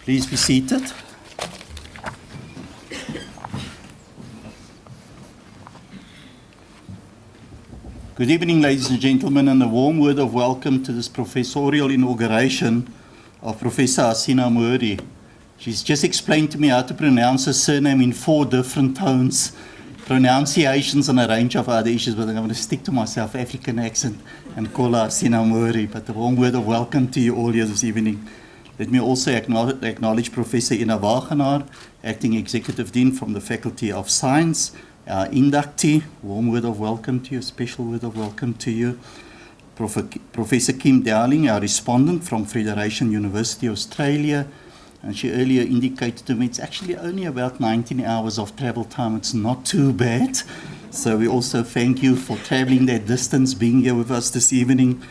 Please be seated. Good evening, ladies and gentlemen, and a warm word of welcome to this Professorial Inauguration of Professor Hassina Mouri. She's just explained to me how to pronounce her surname in 4 different tones, pronunciations and a range of other issues, but I'm going to stick to my South African accent and call her Hassina Mouri. But a warm word of welcome to you all here this evening. Let me also acknowledge Professor Mouri, Acting Executive Dean from the Faculty of Science, our inductee. Warm word of welcome to you, special word of welcome to you. Professor Kim Dowling, our respondent from Federation University, Australia. And she earlier indicated to me it's actually only about 19 hours of travel time. It's not too bad. So we also thank you for traveling that distance, being here with us this evening.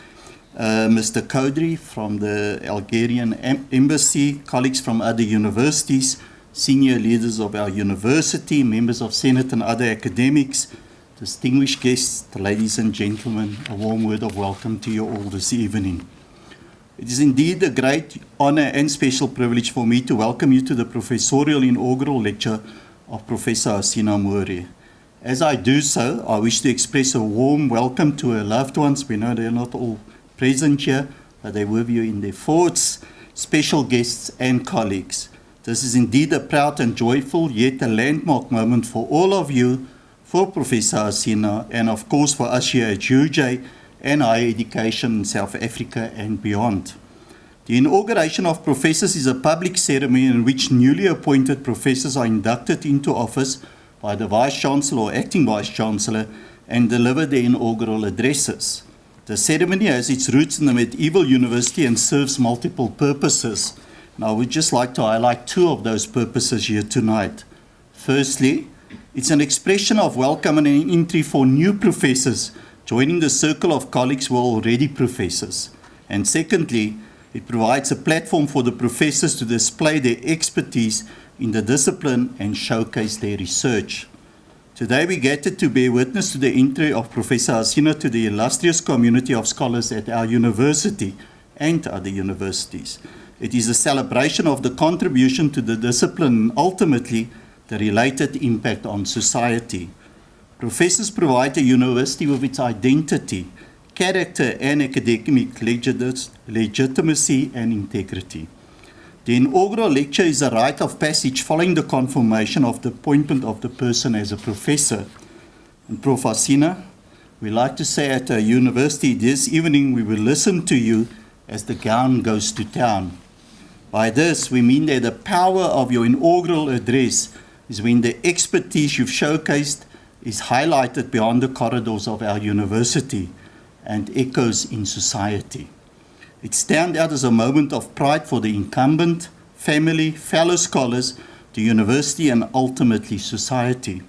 Mr. Kodri from the Algerian Embassy, colleagues from other universities, senior leaders of our university, members of Senate and other academics, distinguished guests, ladies and gentlemen, a warm word of welcome to you all this evening. It is indeed a great honor and special privilege for me to welcome you to the Professorial Inaugural Lecture of Professor Hassina Mouri. As I do so, I wish to express a warm welcome to her loved ones. We know they're not all present here, but they're with you in their thoughts, special guests and colleagues. This is indeed a proud and joyful, yet a landmark moment for all of you, for Professor Hassina, and of course for us here at UJ and higher education in South Africa and beyond. The inauguration of professors is a public ceremony in which newly appointed professors are inducted into office by the Vice-Chancellor or Acting Vice-Chancellor and deliver their inaugural addresses. The ceremony has its roots in the medieval university and serves multiple purposes. And I would just like to highlight 2 of those purposes here tonight. Firstly, it's an expression of welcome and entry for new professors joining the circle of colleagues who are already professors. And secondly, it provides a platform for the professors to display their expertise in the discipline and showcase their research. Today we gathered to bear witness to the entry of Professor Hassina to the illustrious community of scholars at our university and other universities. It is a celebration of the contribution to the discipline and ultimately the related impact on society. Professors provide the university with its identity, character and academic legitimacy and integrity. The inaugural lecture is a rite of passage following the confirmation of the appointment of the person as a professor. And Prof Hassina, we like to say at our university this evening we will listen to you as the gown goes to town. By this we mean that the power of your inaugural address is when the expertise you've showcased is highlighted beyond the corridors of our university and echoes in society. It stands out as a moment of pride for the incumbent, family, fellow scholars, the university, and ultimately society.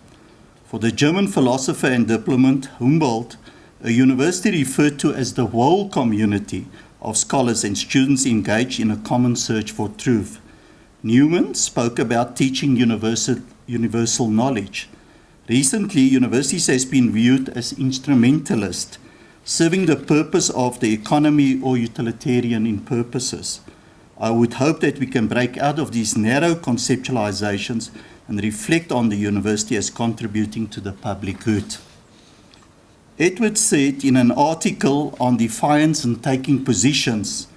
For the German philosopher and diplomat Humboldt, a university referred to as the whole community of scholars and students engaged in a common search for truth. Newman spoke about teaching universal knowledge. Recently, universities has been viewed as instrumentalist, serving the purpose of the economy or utilitarian in purposes. I would hope that we can break out of these narrow conceptualizations and reflect on the university as contributing to the public good. Edward said in an article on defiance and taking positions,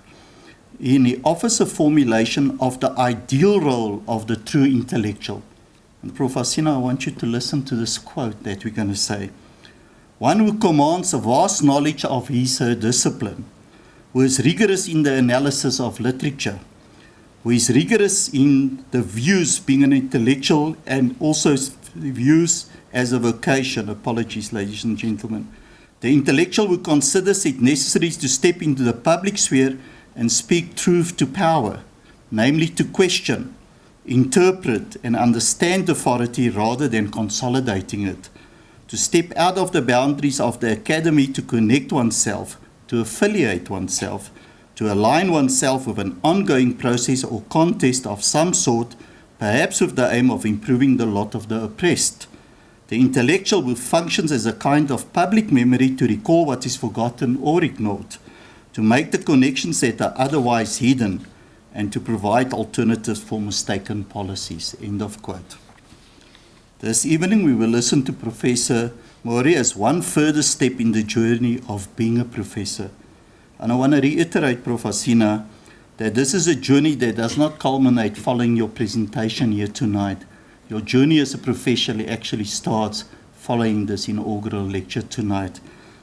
he offers a formulation of the ideal role of the true intellectual. And Prof Hassina, I want you to listen to this quote that we're going to say. One who commands a vast knowledge of his/her discipline, who is rigorous in the analysis of literature, who is rigorous in the views being an intellectual and also views as a vocation. Apologies, ladies and gentlemen. The intellectual who considers it necessary to step into the public sphere and speak truth to power, namely to question, interpret and understand authority rather than consolidating it. To step out of the boundaries of the academy to connect oneself, to affiliate oneself, to align oneself with an ongoing process or contest of some sort, perhaps with the aim of improving the lot of the oppressed. The intellectual who functions as a kind of public memory to recall what is forgotten or ignored, to make the connections that are otherwise hidden, and to provide alternatives for mistaken policies. End of quote. This evening we will listen to Professor Mouri as one further step in the journey of being a professor. And I want to reiterate, Prof Hassina, that this is a journey that does not culminate following your presentation here tonight. Your journey as a professor actually starts following this inaugural lecture tonight.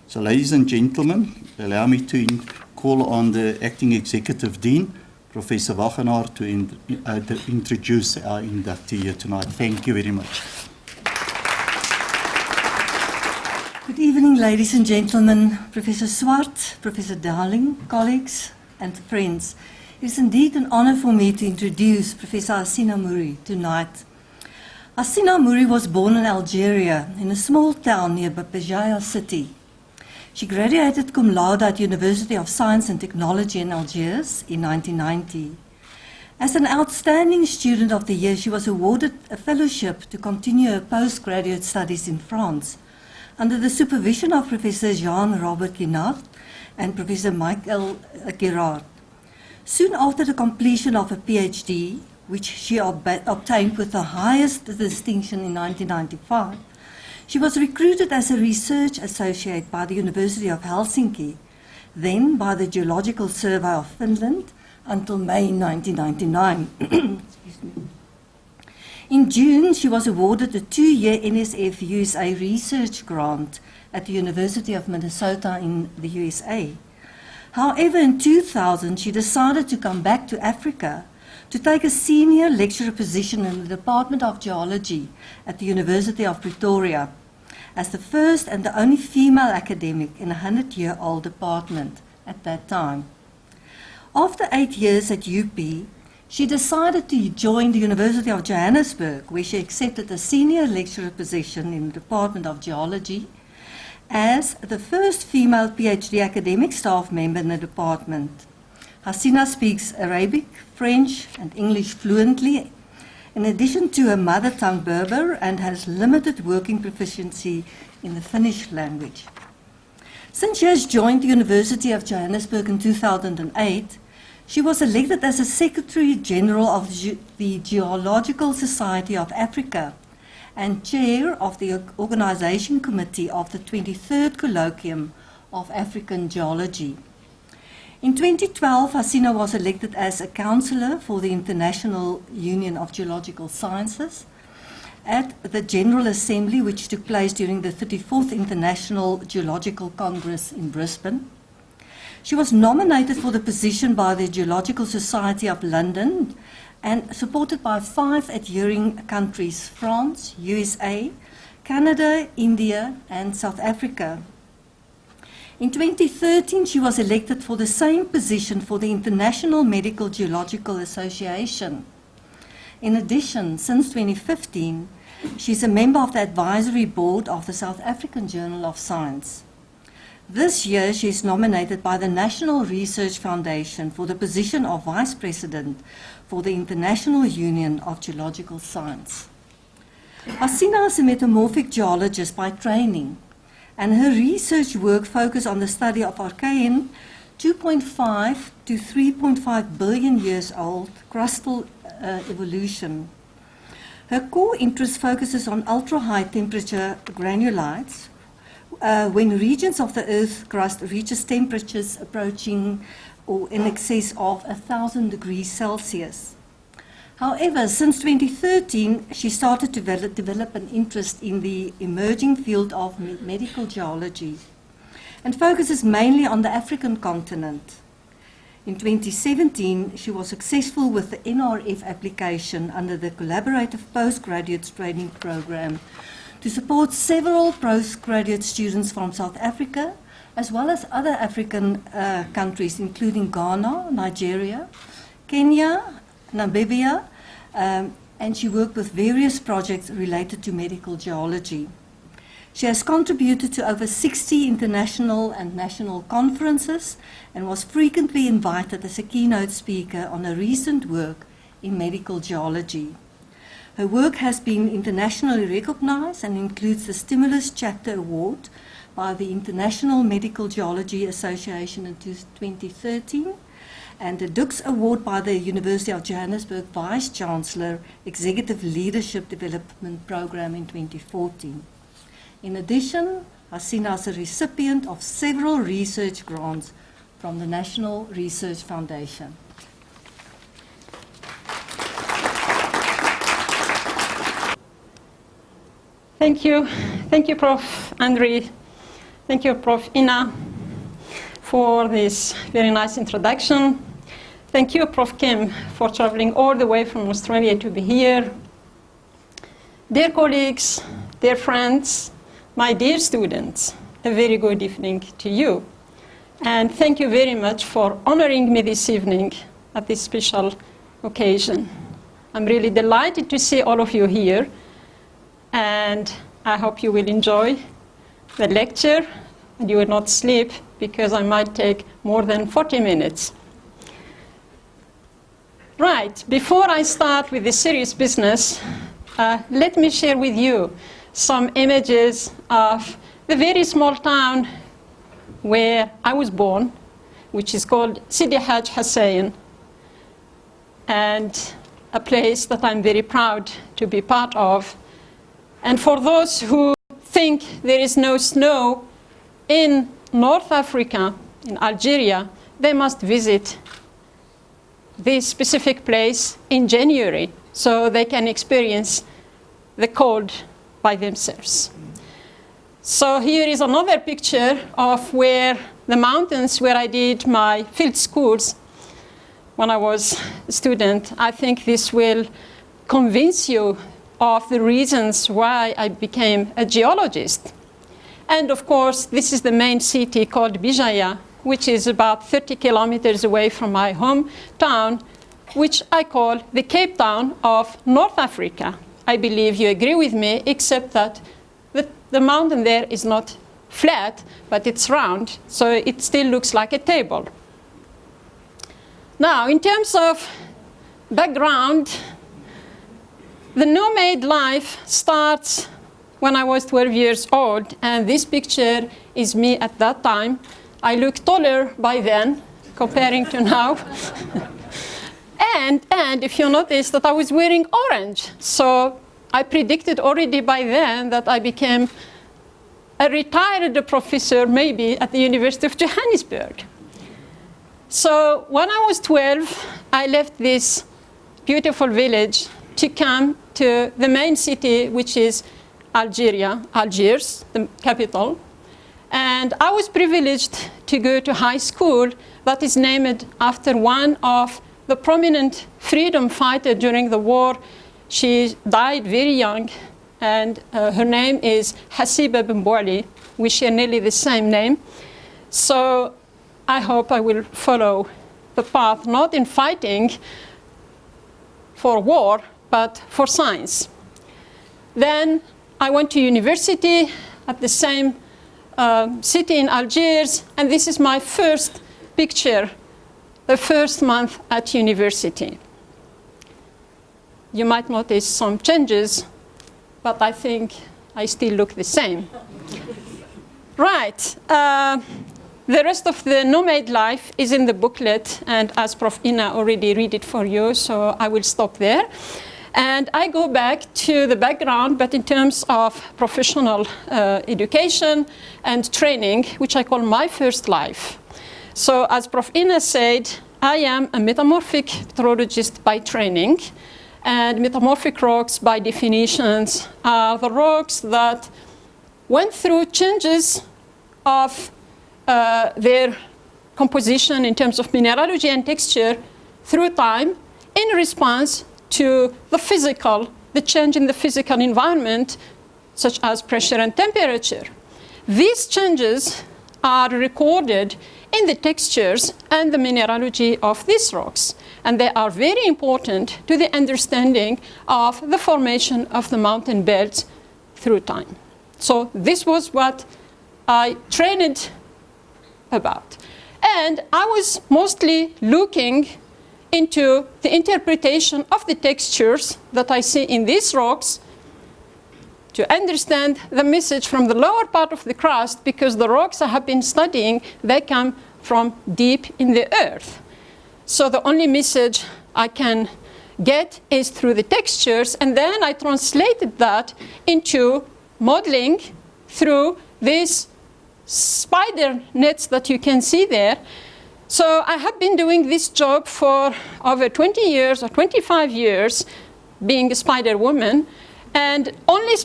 So ladies and gentlemen, allow me to call on the Acting Executive Dean, Professor Wagenaar, to introduce our inductee here tonight. Thank you very much. Good evening, ladies and gentlemen, Professor Swart, Professor Dowling, colleagues and friends. It is indeed an honor for me to introduce Professor Hassina Mouri tonight. Hassina Mouri was born in Algeria, in a small town near Béjaïa city. She graduated cum laude at University of Science and Technology in Algiers in 1990. As an outstanding student of the year, she was awarded a fellowship to continue her postgraduate studies in France under the supervision of Professor Jean-Robert Guinat and Professor Michael Gerard. Soon after the completion of a PhD, which she obtained with the highest distinction in 1995, she was recruited as a research associate by the University of Helsinki, then by the Geological Survey of Finland, until May 1999. Excuse me. In June, she was awarded a 2-year NSF USA research grant at the University of Minnesota in the USA. However, in 2000, she decided to come back to Africa to take a senior lecturer position in the Department of Geology at the University of Pretoria, as the first and the only female academic in a 100-year-old department at that time. After 8 years at UP, she decided to join the University of Johannesburg, where she accepted a senior lecturer position in the Department of Geology as the first female PhD academic staff member in the department. Hassina speaks Arabic, French, and English fluently, in addition to her mother tongue Berber, and has limited working proficiency in the Finnish language. Since she has joined the University of Johannesburg in 2008, she was elected as a Secretary General of the Geological Society of Africa and Chair of the Organization Committee of the 23rd Colloquium of African Geology. In 2012, Hassina was elected as a councillor for the International Union of Geological Sciences at the General Assembly, which took place during the 34th International Geological Congress in Brisbane. She was nominated for the position by the Geological Society of London and supported by 5 adhering countries: France, USA, Canada, India, and South Africa. In 2013, she was elected for the same position for the International Medical Geological Association. In addition, since 2015, she is a member of the advisory board of the South African Journal of Science. This year, she is nominated by the National Research Foundation for the position of Vice President for the International Union of Geological Science. Hassina is a metamorphic geologist by training, and her research work focuses on the study of Archean 2.5 to 3.5 billion years old crustal evolution. Her core interest focuses on ultra-high temperature granulites, when regions of the Earth's crust reaches temperatures approaching or in excess of 1,000 degrees Celsius. However, since 2013, she started to develop an interest in the emerging field of medical geology and focuses mainly on the African continent. In 2017, she was successful with the NRF application under the Collaborative Postgraduate Training Program to support several postgraduate students from South Africa, as well as other African countries, including Ghana, Nigeria, Kenya, Namibia, and she worked with various projects related to medical geology. She has contributed to over 60 international and national conferences and was frequently invited as a keynote speaker on her recent work in medical geology. Her work has been internationally recognized and includes the Stimulus Chapter Award by the International Medical Geology Association in 2013 and the Dux Award by the University of Johannesburg Vice Chancellor Executive Leadership Development Program in 2014. In addition, Hassina is a recipient of several research grants from the National Research Foundation. Thank you. Thank you, Prof. Andre. Thank you, Prof. Ina, for this very nice introduction. Thank you, Prof. Kim, for traveling all the way from Australia to be here. Dear colleagues, dear friends, my dear students, a very good evening to you. And thank you very much for honoring me this evening at this special occasion. I'm really delighted to see all of you here, and I hope you will enjoy the lecture and you will not sleep, because I might take more than 40 minutes. Right, before I start with the serious business, let me share with you some images of the very small town where I was born, which is called Sidi Haj Hussein, and a place that I'm very proud to be part of. And for those who think there is no snow in North Africa, in Algeria, they must visit this specific place in January so they can experience the cold by themselves. So here is another picture of where the mountains where I did my field schools when I was a student. I think this will convince you of the reasons why I became a geologist. And of course, this is the main city called Bijaya, which is about 30 kilometers away from my hometown, which I call the Cape Town of North Africa. I believe you agree with me, except that the mountain there is not flat, but it's round, so it still looks like a table. Now, in terms of background, the nomad life starts when I was 12 years old, and this picture is me at that time. I look taller by then, comparing to now. And if you notice that I was wearing orange, so I predicted already by then that I became a retired professor, maybe at the University of Johannesburg. So when I was 12, I left this beautiful village to come to the main city, which is Algiers, the capital. And I was privileged to go to high school that is named after one of the prominent freedom fighters during the war. She died very young, and her name is Hasiba Bimbwali. We share nearly the same name. So I hope I will follow the path, not in fighting for war, but for science. Then I went to university at the same city in Algiers, and this is my first picture, the first month at university. You might notice some changes, but I think I still look the same. Right. The rest of the nomad life is in the booklet, and as Prof. Ina already read it for you, so I will stop there. And I go back to the background, but in terms of professional education and training, which I call my first life. So as Prof. Ina said, I am a metamorphic petrologist by training. And metamorphic rocks, by definitions, are the rocks that went through changes of their composition in terms of mineralogy and texture through time in response to the change in the physical environment, such as pressure and temperature. These changes are recorded in the textures and the mineralogy of these rocks, and they are very important to the understanding of the formation of the mountain belts through time. So this was what I trained about. And I was mostly looking into the interpretation of the textures that I see in these rocks to understand the message from the lower part of the crust, because the rocks I have been studying, they come from deep in the earth. So the only message I can get is through the textures, and then I translated that into modeling through these spider nets that you can see there. So I have been doing this job for over 20 years or 25 years, being a spider woman, and only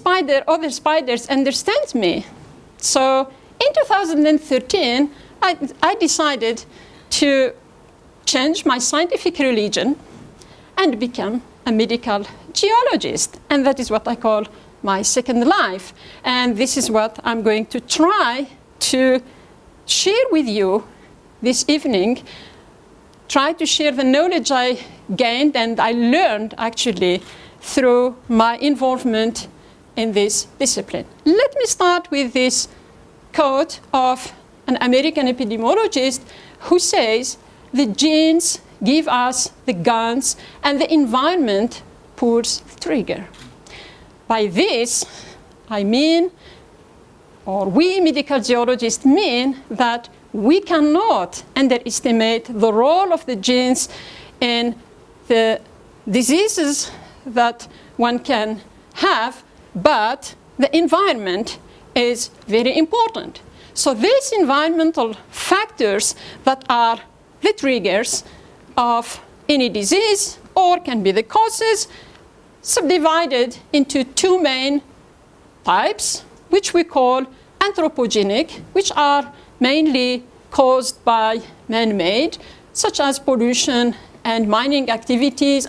other spiders understand me. So in 2013, I decided to change my scientific religion and become a medical geologist. And that is what I call my second life. And this is what I'm going to try to share with you this evening. Try to share the knowledge I gained and I learned actually through my involvement in this discipline. Let me start with this quote of an American epidemiologist who says, "The genes give us the guns and the environment pulls the trigger." By this, I mean, or we medical geologists mean, that we cannot underestimate the role of the genes in the diseases that one can have, but the environment is very important. So these environmental factors that are the triggers of any disease or can be the causes, subdivided into two main types, which we call anthropogenic, which are mainly caused by man-made, such as pollution and mining activities,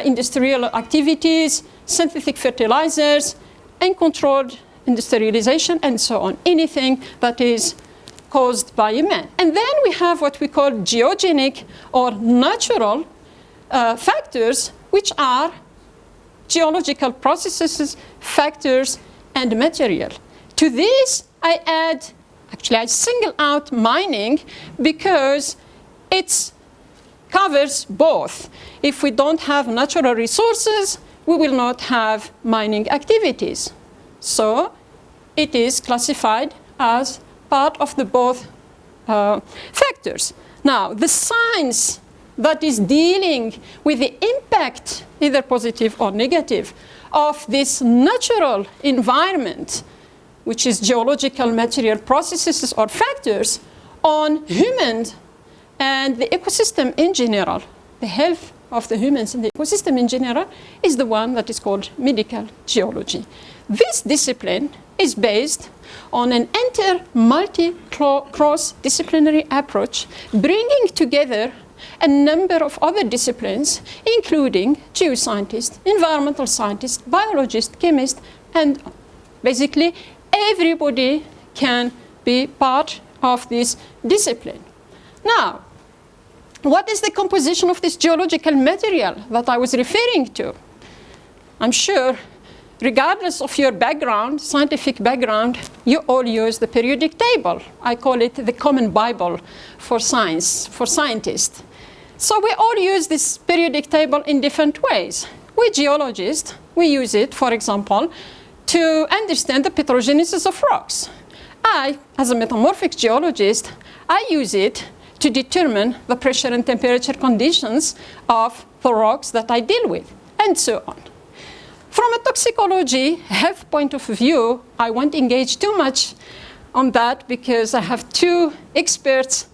industrial activities, synthetic fertilizers, uncontrolled industrialization, and so on. Anything that is caused by a man. And then we have what we call geogenic or natural factors, which are geological processes, factors, and material. To this, I single out mining because it covers both. If we don't have natural resources, we will not have mining activities. So it is classified as part of the both factors. Now, the science that is dealing with the impact, either positive or negative, of this natural environment, which is geological material processes or factors, on humans and the ecosystem in general, the health of the humans and the ecosystem in general, is the one that is called medical geology. This discipline is based on an cross-disciplinary approach, bringing together a number of other disciplines, including geoscientists, environmental scientists, biologists, chemists, and basically everybody can be part of this discipline. Now, what is the composition of this geological material that I was referring to? I'm sure, regardless of your background, scientific background, you all use the periodic table. I call it the common Bible for science, for scientists. So we all use this periodic table in different ways. We geologists, we use it, for example, to understand the petrogenesis of rocks. I, as a metamorphic geologist, I use it to determine the pressure and temperature conditions of the rocks that I deal with, and so on. From a toxicology health point of view, I won't engage too much on that because I have two experts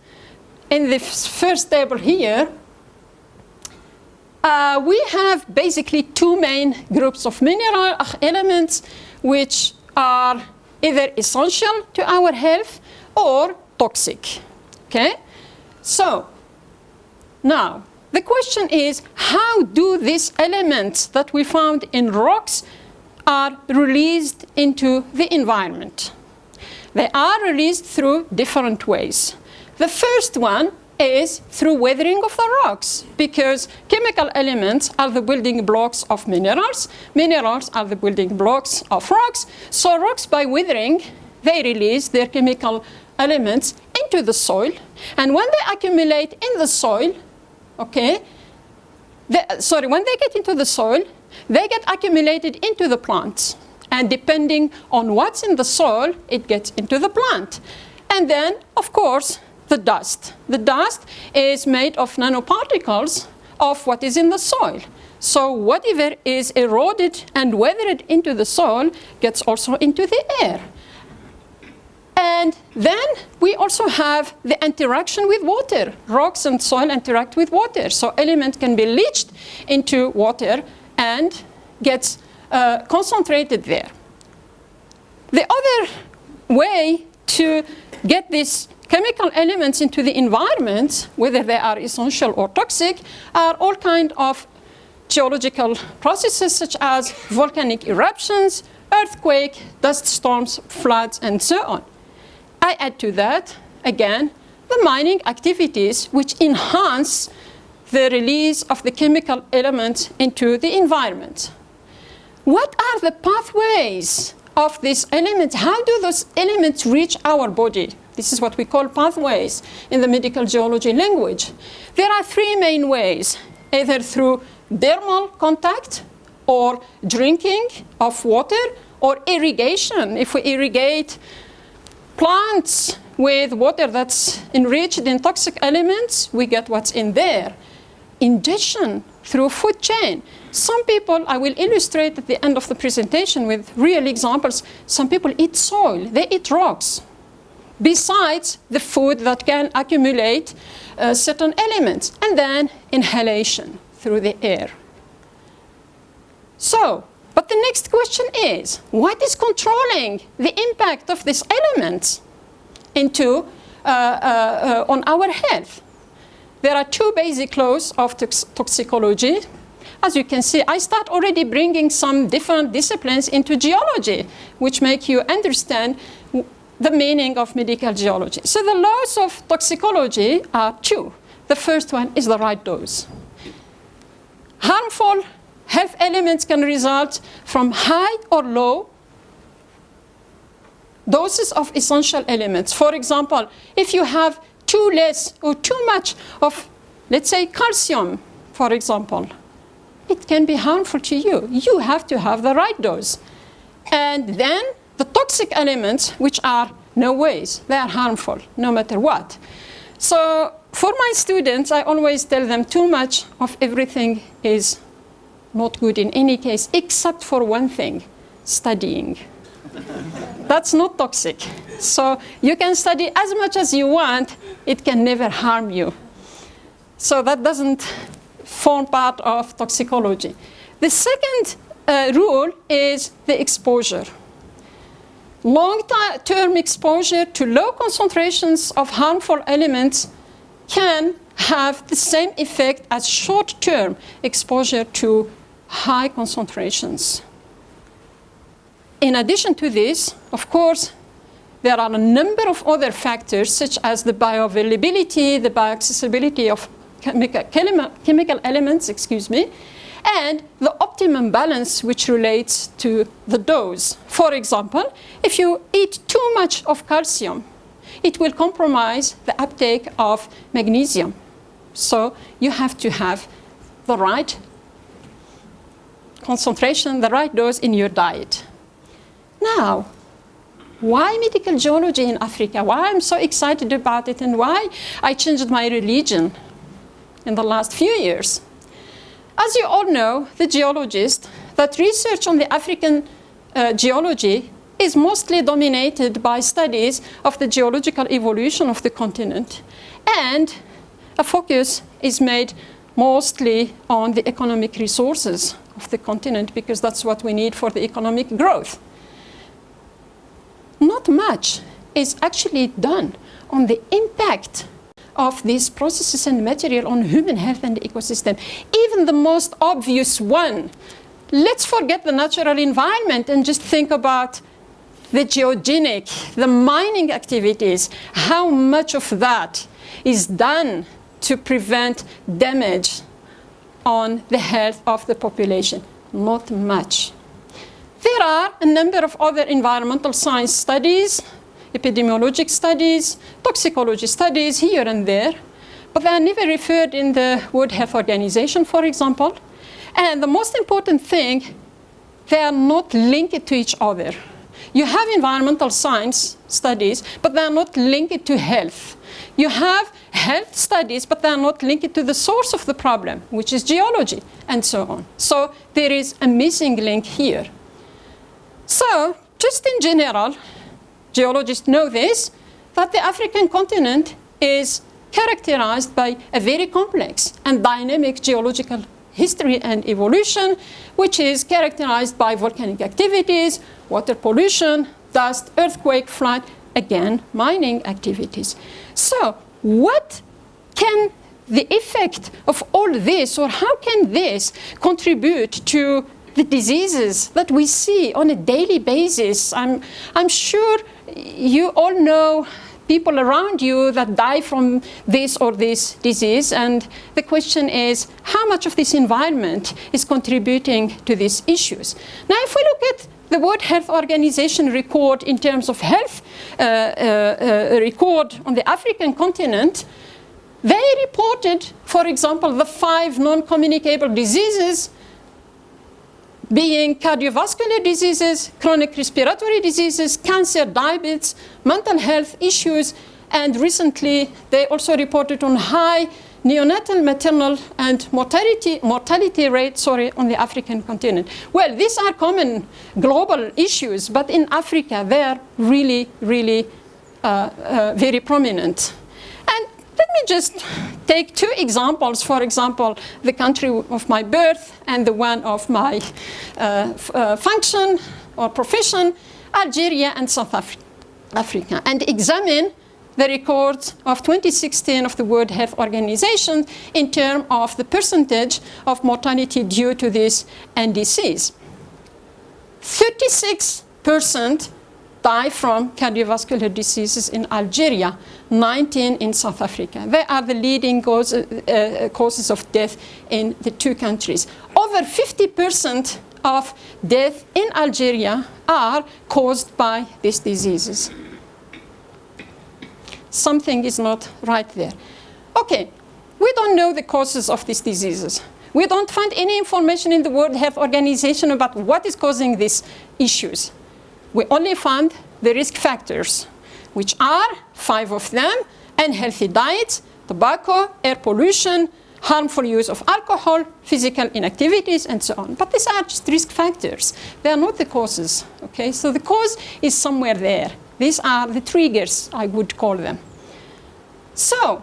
in the first table here. We have basically two main groups of mineral elements which are either essential to our health or toxic. Okay? So, now, the question is, how do these elements that we found in rocks are released into the environment? They are released through different ways. The first one is through weathering of the rocks, because chemical elements are the building blocks of minerals. Minerals are the building blocks of rocks. So rocks, by weathering, they release their chemical elements into the soil. And when they accumulate in the soil, when they get into the soil, they get accumulated into the plants. And depending on what's in the soil, it gets into the plant. And then, of course, the dust. The dust is made of nanoparticles of what is in the soil. So whatever is eroded and weathered into the soil gets also into the air. And then we also have the interaction with water. Rocks and soil interact with water. So element can be leached into water and gets concentrated there. The other way to get these chemical elements into the environment, whether they are essential or toxic, are all kinds of geological processes such as volcanic eruptions, earthquake, dust storms, floods, and so on. I add to that, again, the mining activities which enhance the release of the chemical elements into the environment. What are the pathways of these elements? How do those elements reach our body? This is what we call pathways in the medical geology language. There are three main ways, either through dermal contact or drinking of water or irrigation. If we irrigate plants with water that's enriched in toxic elements, we get what's in there. Ingestion through food chain. Some people, I will illustrate at the end of the presentation with real examples, some people eat soil, they eat rocks, besides the food that can accumulate certain elements, and then inhalation through the air. So, but the next question is, what is controlling the impact of these elements into, on our health? There are two basic laws of toxicology. As you can see, I start already bringing some different disciplines into geology, which make you understand the meaning of medical geology. So the laws of toxicology are two. The first one is the right dose. Harmful health elements can result from high or low doses of essential elements. For example, if you have too less or too much of, let's say, calcium, for example, it can be harmful to you. You have to have the right dose. And then the toxic elements, which are no ways, they are harmful, no matter what. So for my students, I always tell them too much of everything is not good in any case, except for one thing, studying. That's not toxic. So you can study as much as you want, it can never harm you. So that doesn't form part of toxicology. The second rule is the exposure. Long-term exposure to low concentrations of harmful elements can have the same effect as short-term exposure to high concentrations. In addition to this, of course, there are a number of other factors such as the bioavailability, the bioaccessibility of chemical elements, and the optimum balance which relates to the dose. For example, if you eat too much of calcium, it will compromise the uptake of magnesium. So you have to have the right concentration, the right dose in your diet. Now, why medical geology in Africa? Why I'm so excited about it and why I changed my religion in the last few years? As you all know, the geologists that research on the African geology is mostly dominated by studies of the geological evolution of the continent, and a focus is made mostly on the economic resources of the continent because that's what we need for the economic growth. Not much is actually done on the impact of these processes and material on human health and the ecosystem. Even the most obvious one. Let's forget the natural environment and just think about the geogenic, the mining activities. How much of that is done to prevent damage on the health of the population? Not much. There are a number of other environmental science studies, epidemiologic studies, toxicology studies here and there, but they are never referred in the World Health Organization, for example. And the most important thing, they are not linked to each other. You have environmental science studies, but they are not linked to health. you have health studies, but they are not linked to the source of the problem, which is geology, and so on. So there is a missing link here. So just in general, geologists know this, that the African continent is characterized by a very complex and dynamic geological history and evolution, which is characterized by volcanic activities, water pollution, dust, earthquake, flood, again, mining activities. So what can the effect of all this, or how can this contribute to the diseases that we see on a daily basis? I'm sure you all know people around you that die from this or this disease, and the question is how much of this environment is contributing to these issues. Now, if we look at the World Health Organization record in terms of health record on the African continent, they reported, for example, the 5 non-communicable diseases being cardiovascular diseases, chronic respiratory diseases, cancer, diabetes, mental health issues, and recently they also reported on high neonatal, maternal, and mortality rate, on the African continent. Well, these are common global issues, but in Africa they are really, really very prominent. And let me just take 2 examples. For example, the country of my birth and the one of my function or profession, Algeria and South Africa, and examine the records of 2016 of the World Health Organization in terms of the percentage of mortality due to these NDCs. 36% die from cardiovascular diseases in Algeria, 19 in South Africa. They are the leading causes of death in the 2 countries. Over 50% of death in Algeria are caused by these diseases. Something is not right there. Okay, we don't know the causes of these diseases. We don't find any information in the World Health Organization about what is causing these issues. We only found the risk factors, which are 5 of them: unhealthy diet, tobacco, air pollution, harmful use of alcohol, physical inactivities, and so on. But these are just risk factors. They are not the causes. Okay? So the cause is somewhere there. These are the triggers, I would call them. So,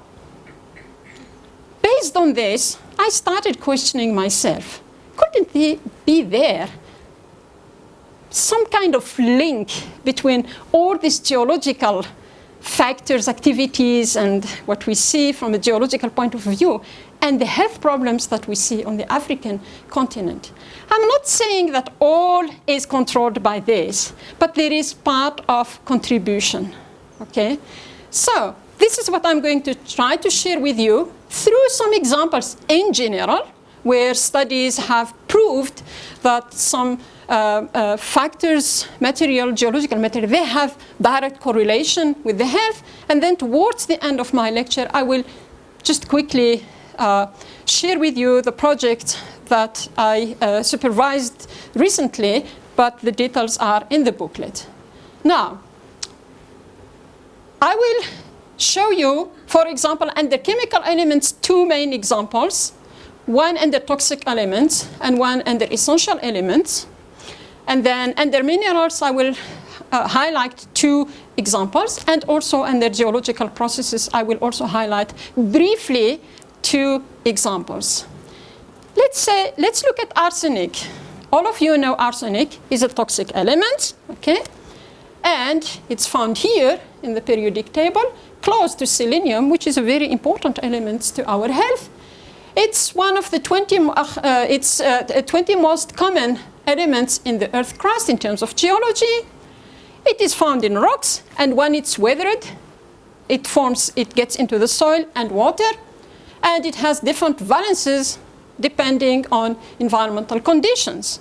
based on this, I started questioning myself. Couldn't there be some kind of link between all these geological factors, activities, and what we see from a geological point of view, and the health problems that we see on the African continent? I'm not saying that all is controlled by this, but there is part of contribution. Okay? So, this is what I'm going to try to share with you through some examples in general, where studies have proved that some factors, geological material, they have direct correlation with the health. And then towards the end of my lecture, I will just quickly share with you the project that I supervised recently, but the details are in the booklet. Now, I will show you, for example, under chemical elements, 2 main examples, one under toxic elements and one under essential elements. And then under minerals, I will highlight 2 examples, and also under geological processes, I will also highlight briefly 2 examples. Let's look at arsenic. All of you know arsenic is a toxic element, okay? And it's found here in the periodic table, close to selenium, which is a very important element to our health. It's one of the 20 most common elements in the Earth crust in terms of geology. It is found in rocks, and when it's weathered, it gets into the soil and water, and it has different valences depending on environmental conditions.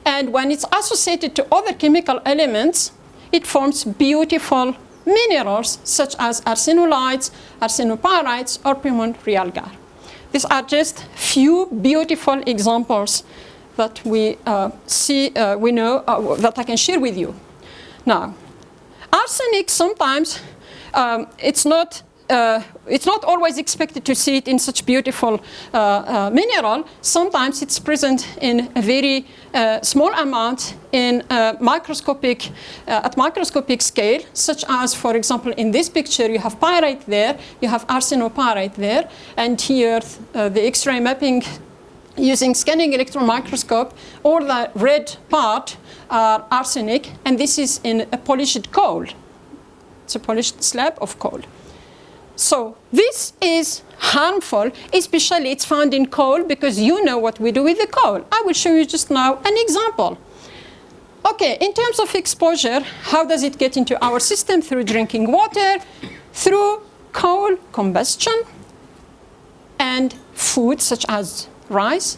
And when it's associated to other chemical elements, it forms beautiful minerals such as arsenolites, arsenopyrites, or Pyrmont realgar. These are just few beautiful examples that we know that I can share with you. Now, arsenic sometimes it's not it's not always expected to see it in such beautiful mineral. Sometimes it's present in a very small amount in microscopic, at microscopic scale, such as, for example, in this picture, you have pyrite there, you have arsenopyrite there, and here the X-ray mapping using scanning electron microscope, all the red part are arsenic, and this is in a polished coal. It's a polished slab of coal. So this is harmful, especially it's found in coal, because you know what we do with the coal. I will show you just now an example. Okay, in terms of exposure, how does it get into our system? Through drinking water, through coal combustion, and food such as rice,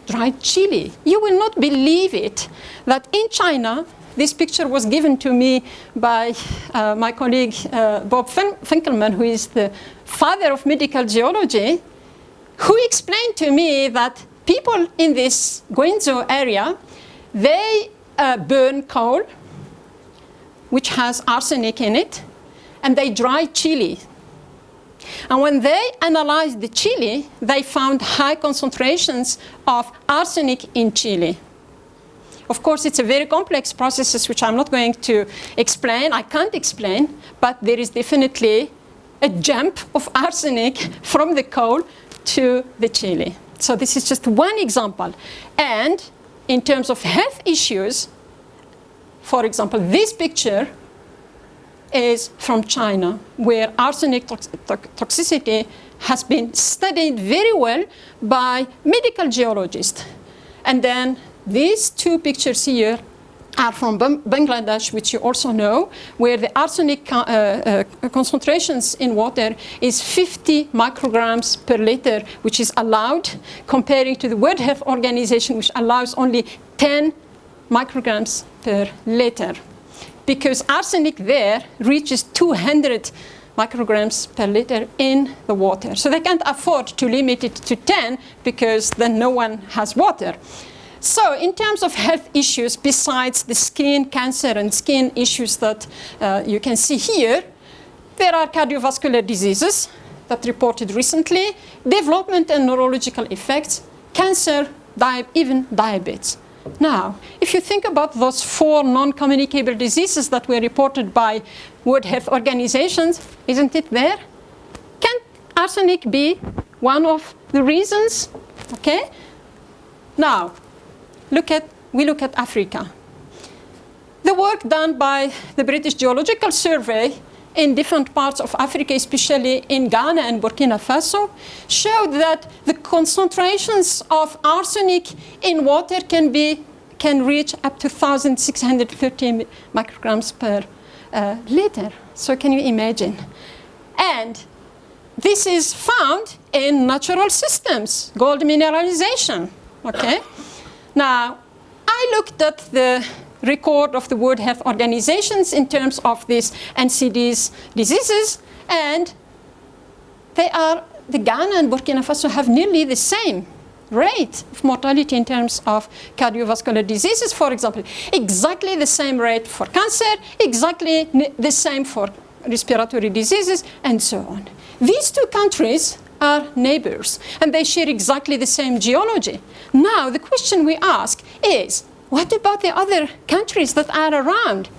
dried chili. You will not believe it, that in China, this picture was given to me by my colleague Bob Finkelman, who is the father of medical geology, who explained to me that people in this Guangzhou area, they burn coal, which has arsenic in it, and they dry chili. And when they analyzed the chili, they found high concentrations of arsenic in chili. Of course, it's a very complex process, which I'm not going to explain. I can't explain, but there is definitely a jump of arsenic from the coal to the chili. So this is just one example. And in terms of health issues, for example, this picture is from China, where arsenic toxicity has been studied very well by medical geologists. And then these two pictures here are from Bangladesh, which you also know, where the arsenic concentrations in water is 50 micrograms per liter, which is allowed, comparing to the World Health Organization, which allows only 10 micrograms per liter. Because arsenic there reaches 200 micrograms per liter in the water. So they can't afford to limit it to 10, because then no one has water. So in terms of health issues, besides the skin cancer and skin issues that you can see here, there are cardiovascular diseases that reported recently, development and neurological effects, cancer, even diabetes. Now, if you think about those 4 non-communicable diseases that were reported by World Health Organizations, isn't it there? Can arsenic be one of the reasons? Okay. Now, we look at Africa. The work done by the British Geological Survey in different parts of Africa, especially in Ghana and Burkina Faso, showed that the concentrations of arsenic in water can reach up to 1,630 micrograms per liter. So can you imagine? And this is found in natural systems, gold mineralization. Okay. Now, I looked at the record of the World Health Organizations in terms of these NCDs diseases, and the Ghana and Burkina Faso have nearly the same rate of mortality in terms of cardiovascular diseases, for example. Exactly the same rate for cancer, exactly the same for respiratory diseases, and so on. These two countries are neighbors, and they share exactly the same geology. Now, the question we ask is, what about the other countries that are around?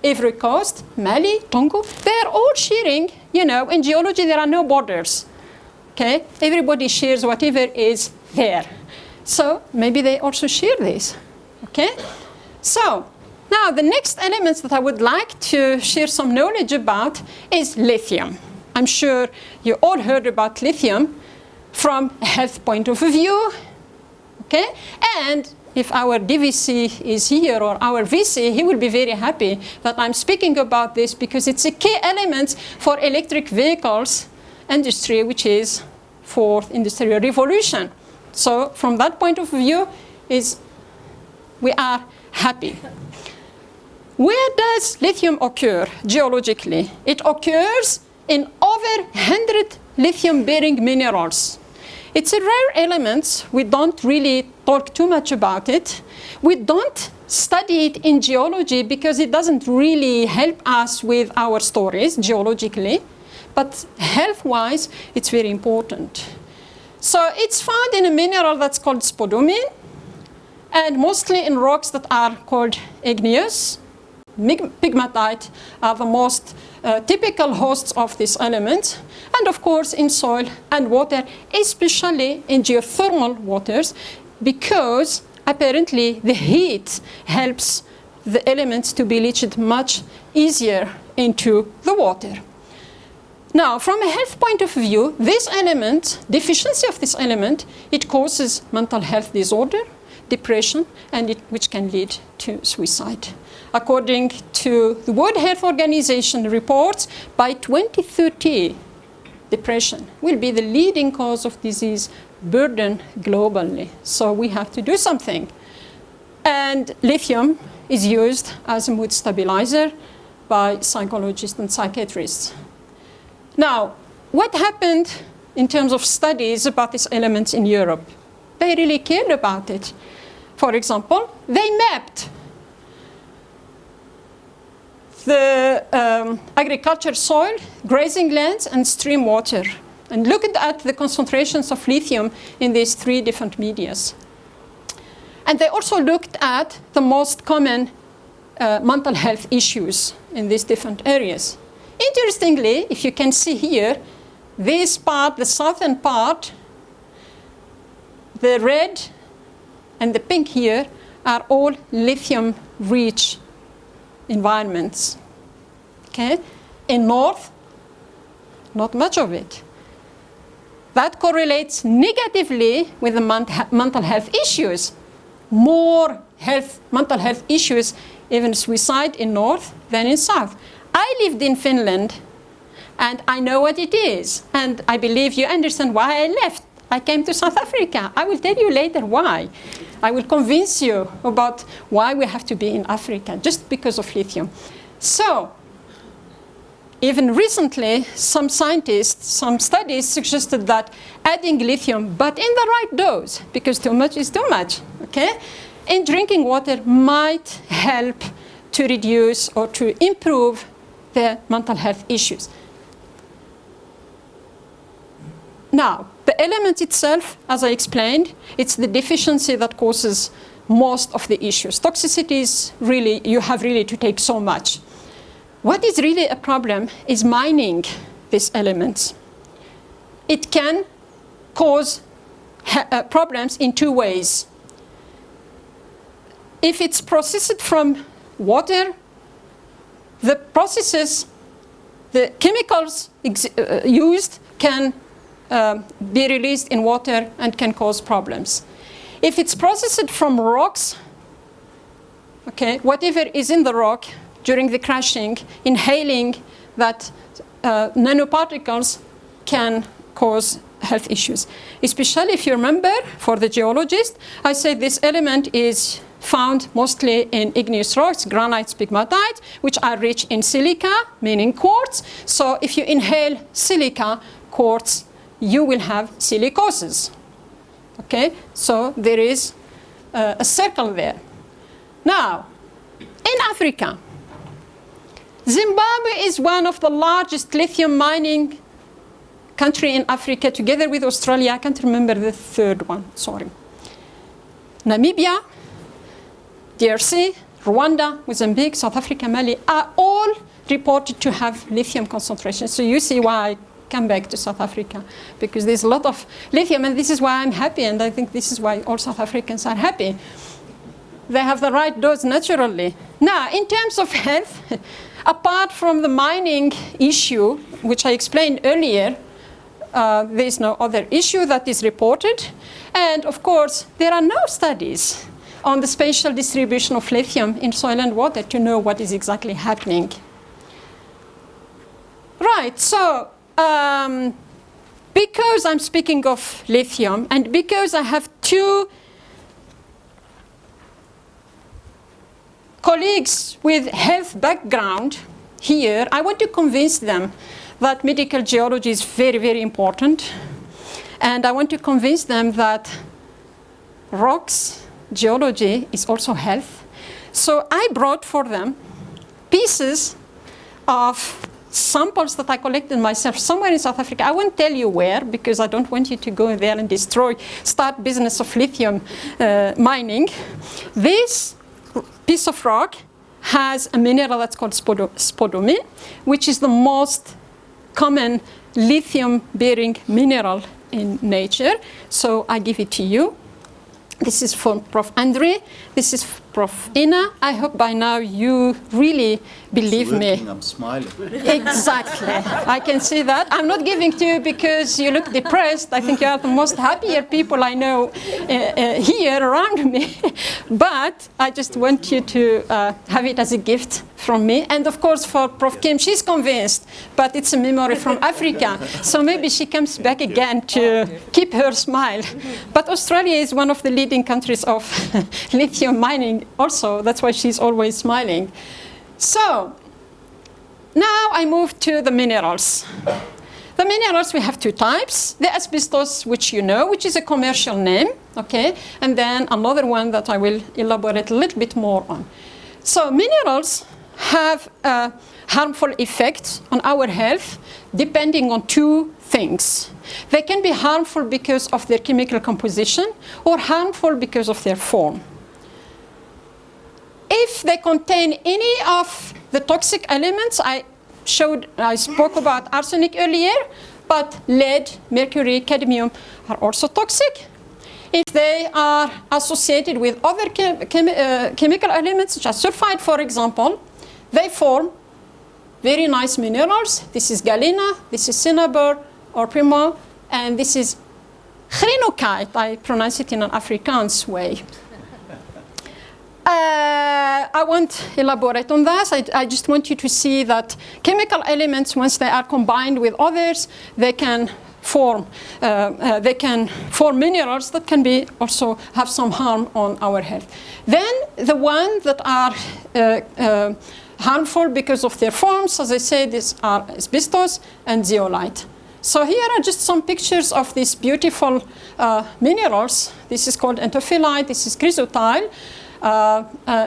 Ivory Coast, Mali, Togo, they are all sharing, in geology there are no borders. Okay? Everybody shares whatever is there. So maybe they also share this. Okay? So now the next elements that I would like to share some knowledge about is lithium. I'm sure you all heard about lithium from a health point of view. Okay? And if our DVC is here, or our VC, he will be very happy that I'm speaking about this, because it's a key element for electric vehicles industry, which is fourth industrial revolution. So from that point of view, we are happy. Where does lithium occur geologically? It occurs in over 100 lithium-bearing minerals. It's a rare element. We don't really talk too much about it. We don't study it in geology because it doesn't really help us with our stories geologically. but health-wise, it's very important. So it's found in a mineral that's called spodumene, and mostly in rocks that are called igneous. Pegmatite are the most typical hosts of this element, and of course in soil and water, especially in geothermal waters, because apparently the heat helps the elements to be leached much easier into the water. Now, from a health point of view, this element, deficiency of this element, it causes mental health disorder, depression, and which can lead to suicide. According to the World Health Organization reports, by 2030, depression will be the leading cause of disease burden globally. So we have to do something. And lithium is used as a mood stabilizer by psychologists and psychiatrists. Now, what happened in terms of studies about these elements in Europe? They really cared about it. For example, they mapped the agriculture soil, grazing lands, and stream water, and looked at the concentrations of lithium in these 3 different medias. And they also looked at the most common mental health issues in these different areas. Interestingly, if you can see here, this part, the southern part, the red and the pink here are all lithium-rich environments. Okay? In north, not much of it. That correlates negatively with the mental health issues. More mental health issues, even suicide in north than in south. I lived in Finland, and I know what it is. And I believe you understand why I left. I came to South Africa. I will tell you later why. I will convince you about why we have to be in Africa, just because of lithium. So, even recently, some scientists, some studies suggested that adding lithium, but in the right dose, because too much is too much, okay, in drinking water might help to reduce or to improve the mental health issues. Now, the element itself, as I explained, it's the deficiency that causes most of the issues. Toxicity is really, you have really to take so much. What is really a problem is mining these elements. It can cause problems in 2 ways. If it's processed from water, the processes, the chemicals used can be released in water and can cause problems. If it's processed from rocks, okay, whatever is in the rock during the crashing, inhaling that nanoparticles can cause health issues. Especially if you remember, for the geologist, I said this element is found mostly in igneous rocks, granites, pegmatites, which are rich in silica, meaning quartz. So if you inhale silica, quartz, you will have silicosis. Okay, so there is a circle there. Now, in Africa, Zimbabwe is one of the largest lithium mining country in Africa, together with Australia. I can't remember the third one, sorry. Namibia, DRC, Rwanda, Mozambique, South Africa, Mali are all reported to have lithium concentration. So you see why I come back to South Africa, because there's a lot of lithium, and this is why I'm happy, and I think this is why all South Africans are happy. They have the right dose naturally. Now, in terms of health, apart from the mining issue, which I explained earlier, there is no other issue that is reported. And of course, there are no studies on the spatial distribution of lithium in soil and water to know what is exactly happening. Right, so because I'm speaking of lithium, and because I have 2 colleagues with health background here, I want to convince them that medical geology is very, very important. And I want to convince them that rocks geology is also health. So I brought for them pieces of samples that I collected myself somewhere in South Africa. I won't tell you where because I don't want you to go there and start business of lithium mining. This piece of rock has a mineral that's called spodumene, which is the most common lithium-bearing mineral in nature. So I give it to you. This is from Prof. Andre. This is Prof. Ina. I hope by now you really believe me. I'm smiling. Exactly. I can see that. I'm not giving to you because you look depressed. I think you are the most happier people I know here around me. But I just want you to have it as a gift from me. And of course for Prof. Kim, she's convinced, but it's a memory from Africa. So maybe she comes back again to keep her smile. But Australia is one of the leading countries of lithium mining also. That's why she's always smiling. So now I move to the minerals. The minerals, we have two types. The asbestos, which you know, which is a commercial name, okay? And then another one that I will elaborate a little bit more on. So minerals have a harmful effect on our health depending on two things. They can be harmful because of their chemical composition or harmful because of their form. If they contain any of the toxic elements, I spoke about arsenic earlier, but lead, mercury, cadmium are also toxic. If they are associated with other chemical elements, such as sulfide, for example, they form very nice minerals. This is galena, this is cinnabar or primo, and this is grenokite. I pronounce it in an Afrikaans way. I won't elaborate on that. I just want you to see that chemical elements, once they are combined with others, they can form minerals that can be also have some harm on our health. Then the ones that are harmful because of their forms, as I said, these are asbestos and zeolite. So here are just some pictures of these beautiful minerals. This is called antophyllite, this is chrysotile.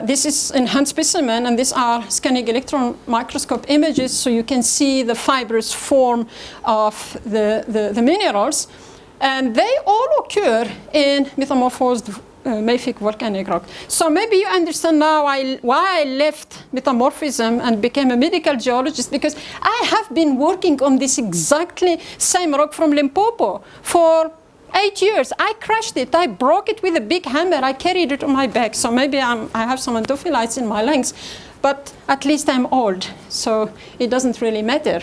This is enhanced specimen, and these are scanning electron microscope images, so you can see the fibrous form of the minerals. And they all occur in metamorphosed mafic volcanic rock. So maybe you understand now why I left metamorphism and became a medical geologist, because I have been working on this exactly same rock from Limpopo for 8 years. I crushed it. I broke it with a big hammer. I carried it on my back. So maybe I have some antophyllites in my lungs, but at least I'm old, so it doesn't really matter.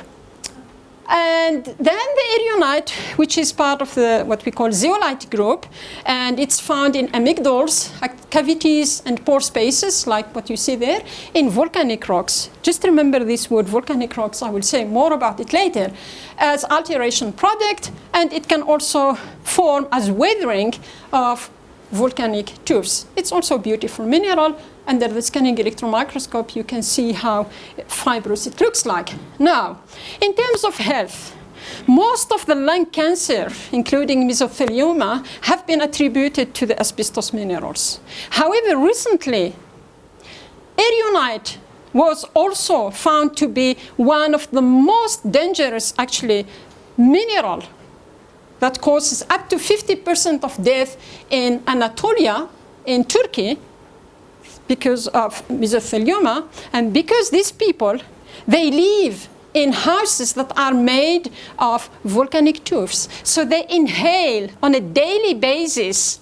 And then the erionite, which is part of what we call zeolite group, and it's found in amygdals, cavities, and pore spaces, like what you see there, in volcanic rocks. Just remember this word, volcanic rocks. I will say more about it later, as alteration product, and it can also form as weathering of volcanic tubes. It's also a beautiful mineral. Under the scanning electron microscope, you can see how fibrous it looks like. Now, in terms of health, most of the lung cancer, including mesothelioma, have been attributed to the asbestos minerals. However, recently, erionite was also found to be one of the most dangerous, actually, mineral that causes up to 50% of death in Anatolia, in Turkey, because of mesothelioma, and because these people, they live in houses that are made of volcanic tubes. So they inhale on a daily basis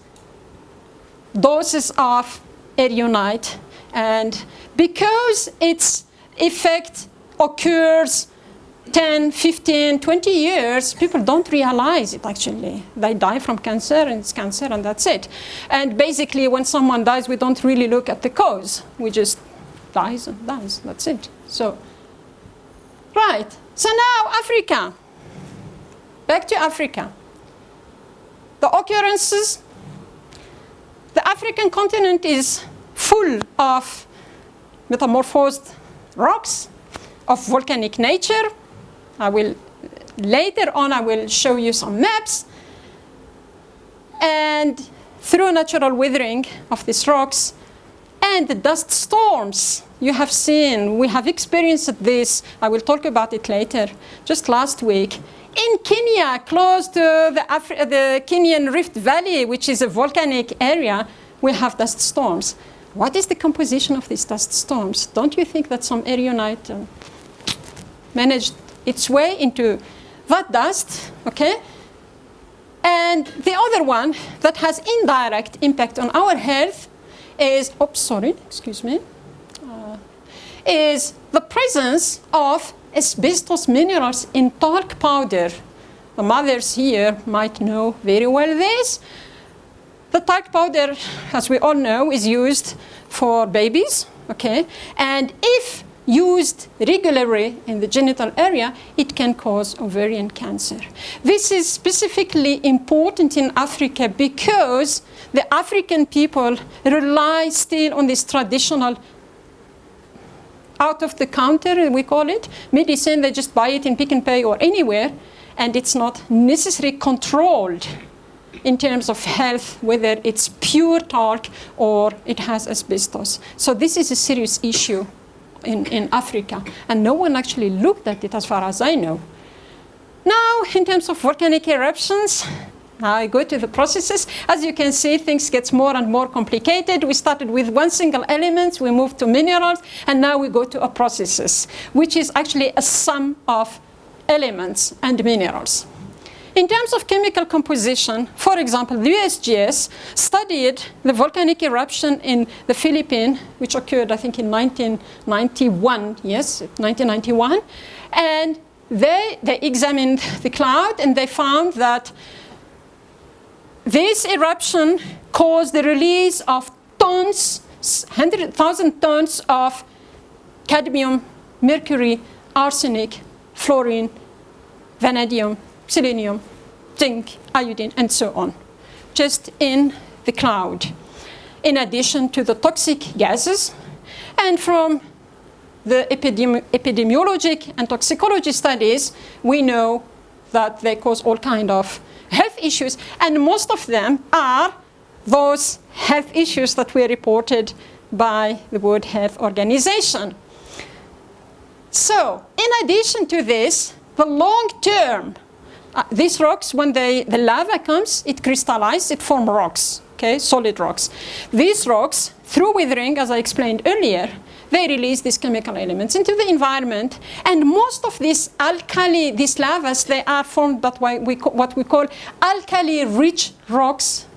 doses of erionite, and because its effect occurs 10, 15, 20 years, people don't realize it actually. They die from cancer, and it's cancer, and that's it. And basically, when someone dies, we don't really look at the cause. We just dies and dies, that's it. So, right. So now, Africa. Back to Africa. The occurrences. The African continent is full of metamorphosed rocks of volcanic nature. Later on, I will show you some maps. And through natural weathering of these rocks And the dust storms, you have seen, we have experienced this, I will talk about it later, just last week. In Kenya, close to the Kenyan Rift Valley, which is a volcanic area, we have dust storms. What is the composition of these dust storms? Don't you think that some erionite managed its way into that dust, okay? And the other one that has indirect impact on our health is, is the presence of asbestos minerals in talc powder. The mothers here might know very well this. The talc powder, as we all know, is used for babies, okay? And if used regularly in the genital area, it can cause ovarian cancer. This is specifically important in Africa because the African people rely still on this traditional out-of-the-counter, we call it, medicine. They just buy it in Pick n Pay or anywhere, and it's not necessarily controlled in terms of health, whether it's pure talc or it has asbestos. So this is a serious issue in Africa, and no one actually looked at it as far as I know. Now, in terms of volcanic eruptions, I go to the processes. As you can see, things get more and more complicated. We started with one single element, we moved to minerals, and now we go to a processes, which is actually a sum of elements and minerals. In terms of chemical composition, for example, the USGS studied the volcanic eruption in the Philippines, which occurred, I think, in 1991, yes, 1991. And they examined the cloud, and they found that this eruption caused the release of tons, 100,000 tons of cadmium, mercury, arsenic, fluorine, vanadium, selenium, zinc, iodine, and so on, just in the cloud, in addition to the toxic gases. And from the epidemiologic and toxicology studies, we know that they cause all kinds of health issues, and most of them are those health issues that were reported by the World Health Organization. So, in addition to this, the long term, these rocks, when the lava comes, it crystallizes, it forms rocks, okay, solid rocks. These rocks, through withering, as I explained earlier, they release these chemical elements into the environment, and most of these lavas, they are formed by what we call alkali-rich rocks,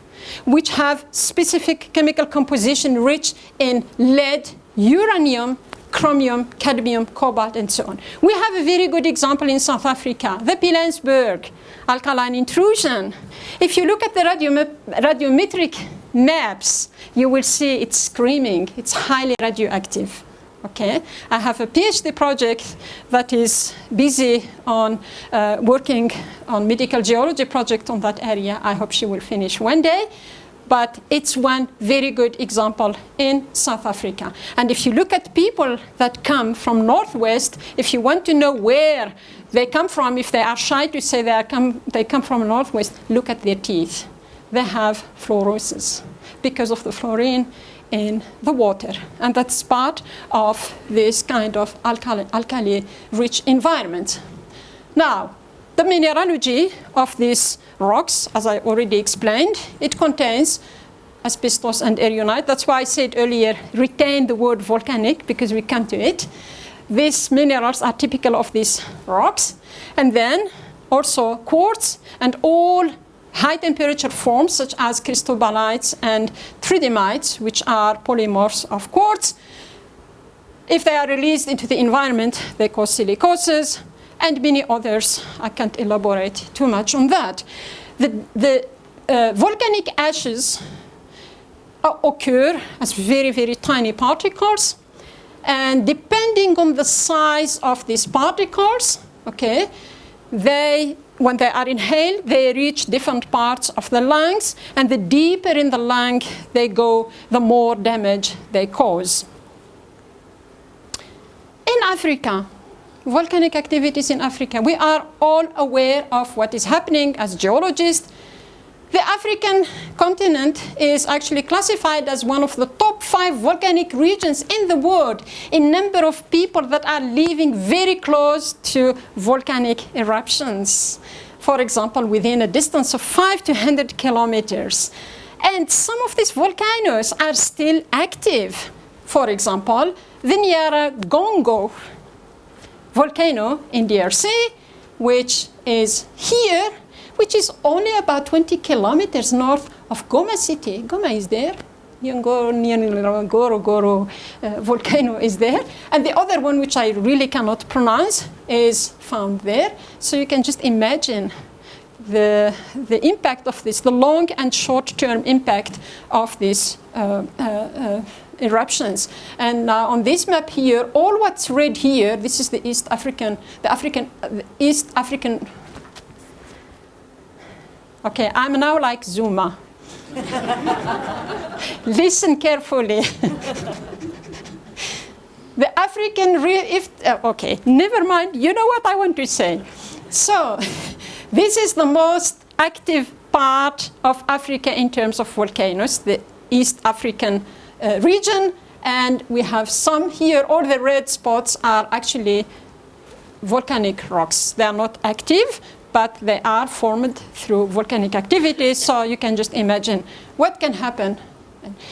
which have specific chemical composition rich in lead, uranium, chromium, cadmium, cobalt, and so on. We have a very good example in South Africa, the Pilanesberg alkaline intrusion. If you look at the radiometric maps, you will see it's screaming. It's highly radioactive. Okay, I have a PhD project that is busy on working on medical geology project on that area. I hope she will finish one day. But it's one very good example in South Africa. And if you look at people that come from Northwest, if you want to know where they come from, if they are shy to say they come from Northwest, look at their teeth. They have fluorosis because of the fluorine in the water. And that's part of this kind of alkali-rich environment. Now, the mineralogy of these rocks, as I already explained, it contains asbestos and erionite. That's why I said earlier, retain the word volcanic, because we come to it. These minerals are typical of these rocks. And then also quartz and all high temperature forms, such as crystobalites and tridimites, which are polymorphs of quartz. If they are released into the environment, they cause silicosis, and many others. I can't elaborate too much on that. The volcanic ashes occur as very, very tiny particles, and depending on the size of these particles, okay, when they are inhaled, they reach different parts of the lungs, and the deeper in the lung they go, the more damage they cause. In Africa, volcanic activities in Africa, we are all aware of what is happening as geologists. The African continent is actually classified as one of the top 5 volcanic regions in the world in number of people that are living very close to volcanic eruptions. For example, within a distance of 5 to 100 kilometers. And some of these volcanoes are still active. For example, the Nyiragongo volcano in DRC, which is here, which is only about 20 kilometers north of Goma city. Goma is there. Ngorongoro volcano is there. And the other one, which I really cannot pronounce, is found there. So you can just imagine the impact of this, the long and short-term impact of these eruptions. And now on this map here, all what's red here, this is the East African. Okay, I'm now like Zuma. Listen carefully. The African, okay, never mind. You know what I want to say. So, this is the most active part of Africa in terms of volcanoes, the East African region. And we have some here. All the red spots are actually volcanic rocks. They are not active, but they are formed through volcanic activity. So you can just imagine what can happen.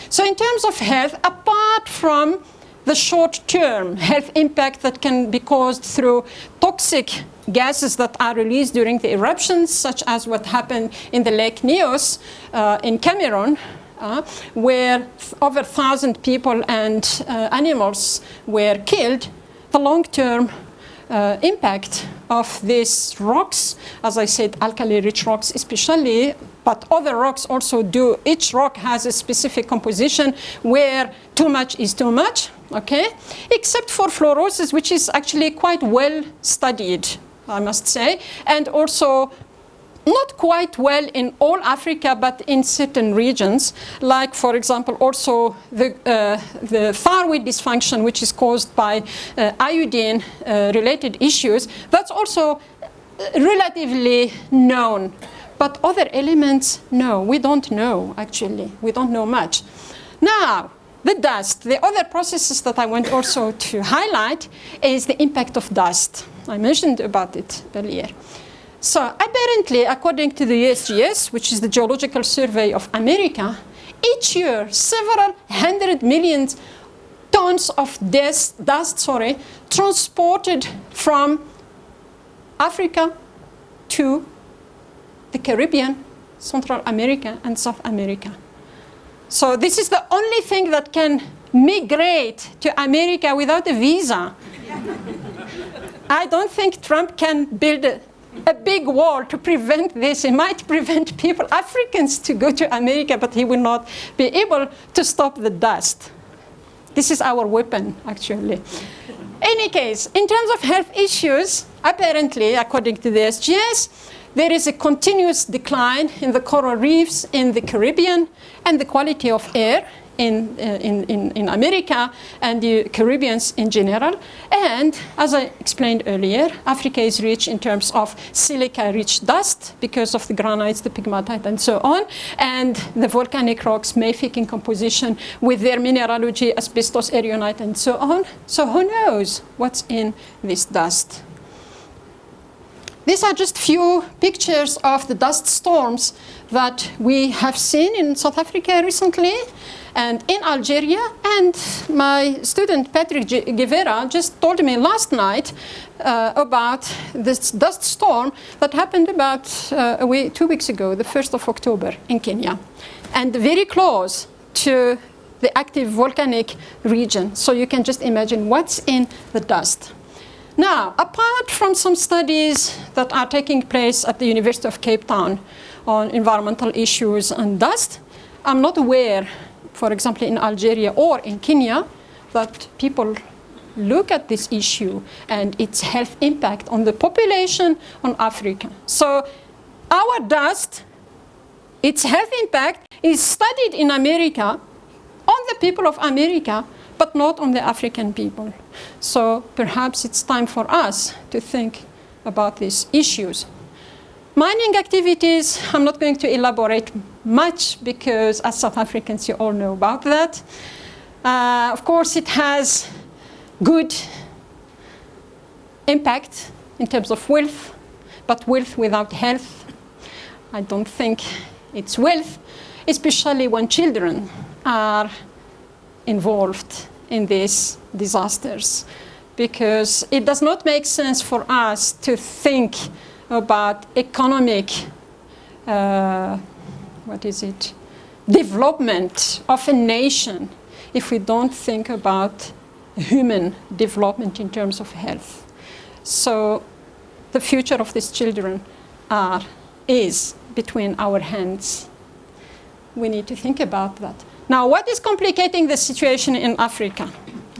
So in terms of health, apart from the short-term health impact that can be caused through toxic gases that are released during the eruptions, such as what happened in the Lake Nyos in Cameroon, where over 1,000 people and animals were killed, the long-term impact of these rocks, as I said, alkali-rich rocks especially, but other rocks also do. Each rock has a specific composition where too much is too much, okay? Except for fluorosis, which is actually quite well studied, I must say, and also not quite well in all Africa, but in certain regions, like, for example, also the thyroid dysfunction, which is caused by iodine-related issues. That's also relatively known. But other elements, no, we don't know, actually. We don't know much. Now, the dust, the other processes that I want also to highlight is the impact of dust. I mentioned about it earlier. So apparently, according to the USGS, which is the Geological Survey of America, each year, several 100 million tons of dust transported from Africa to the Caribbean, Central America, and South America. So this is the only thing that can migrate to America without a visa. I don't think Trump can build a big wall to prevent this. He might prevent people, Africans, to go to America, but he will not be able to stop the dust. This is our weapon, actually. Any case, in terms of health issues, apparently, according to the SGS, there is a continuous decline in the coral reefs in the Caribbean and the quality of air in America and the Caribbeans in general. And as I explained earlier, Africa is rich in terms of silica-rich dust because of the granites, the pegmatite, and so on. And the volcanic rocks, mafic in composition with their mineralogy, asbestos, erionite, and so on. So who knows what's in this dust? These are just few pictures of the dust storms that we have seen in South Africa recently and in Algeria. And my student Patrick Guevara just told me last night about this dust storm that happened about 2 weeks ago, the 1st of October in Kenya, and very close to the active volcanic region. So you can just imagine what's in the dust. Now, apart from some studies that are taking place at the University of Cape Town on environmental issues and dust, I'm not aware, for example, in Algeria or in Kenya, that people look at this issue and its health impact on the population on Africa. So our dust, its health impact is studied in America on the people of America, but not on the African people. So perhaps it's time for us to think about these issues. Mining activities, I'm not going to elaborate much because as South Africans, you all know about that. Of course, it has good impact in terms of wealth, but wealth without health, I don't think it's wealth, especially when children are involved in these disasters, because it does not make sense for us to think about economic, development of a nation if we don't think about human development in terms of health. So the future of these children is between our hands. We need to think about that. Now, what is complicating the situation in Africa?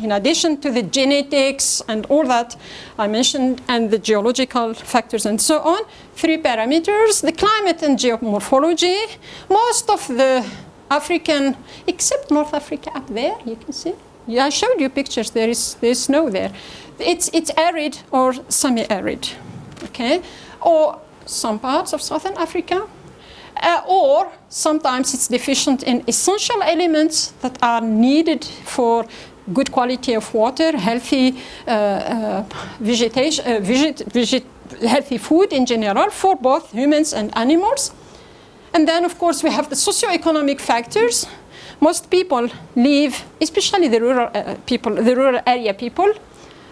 In addition to the genetics and all that I mentioned, and the geological factors and so on, 3 parameters: the climate and geomorphology. Most of the African, except North Africa up there, you can see. Yeah, I showed you pictures. There's snow there. It's arid or semi-arid, okay? Or some parts of Southern Africa. Or sometimes it's deficient in essential elements that are needed for good quality of water, healthy healthy food in general for both humans and animals. And then, of course, we have the socioeconomic factors. Most people live, especially the rural people, the rural area people,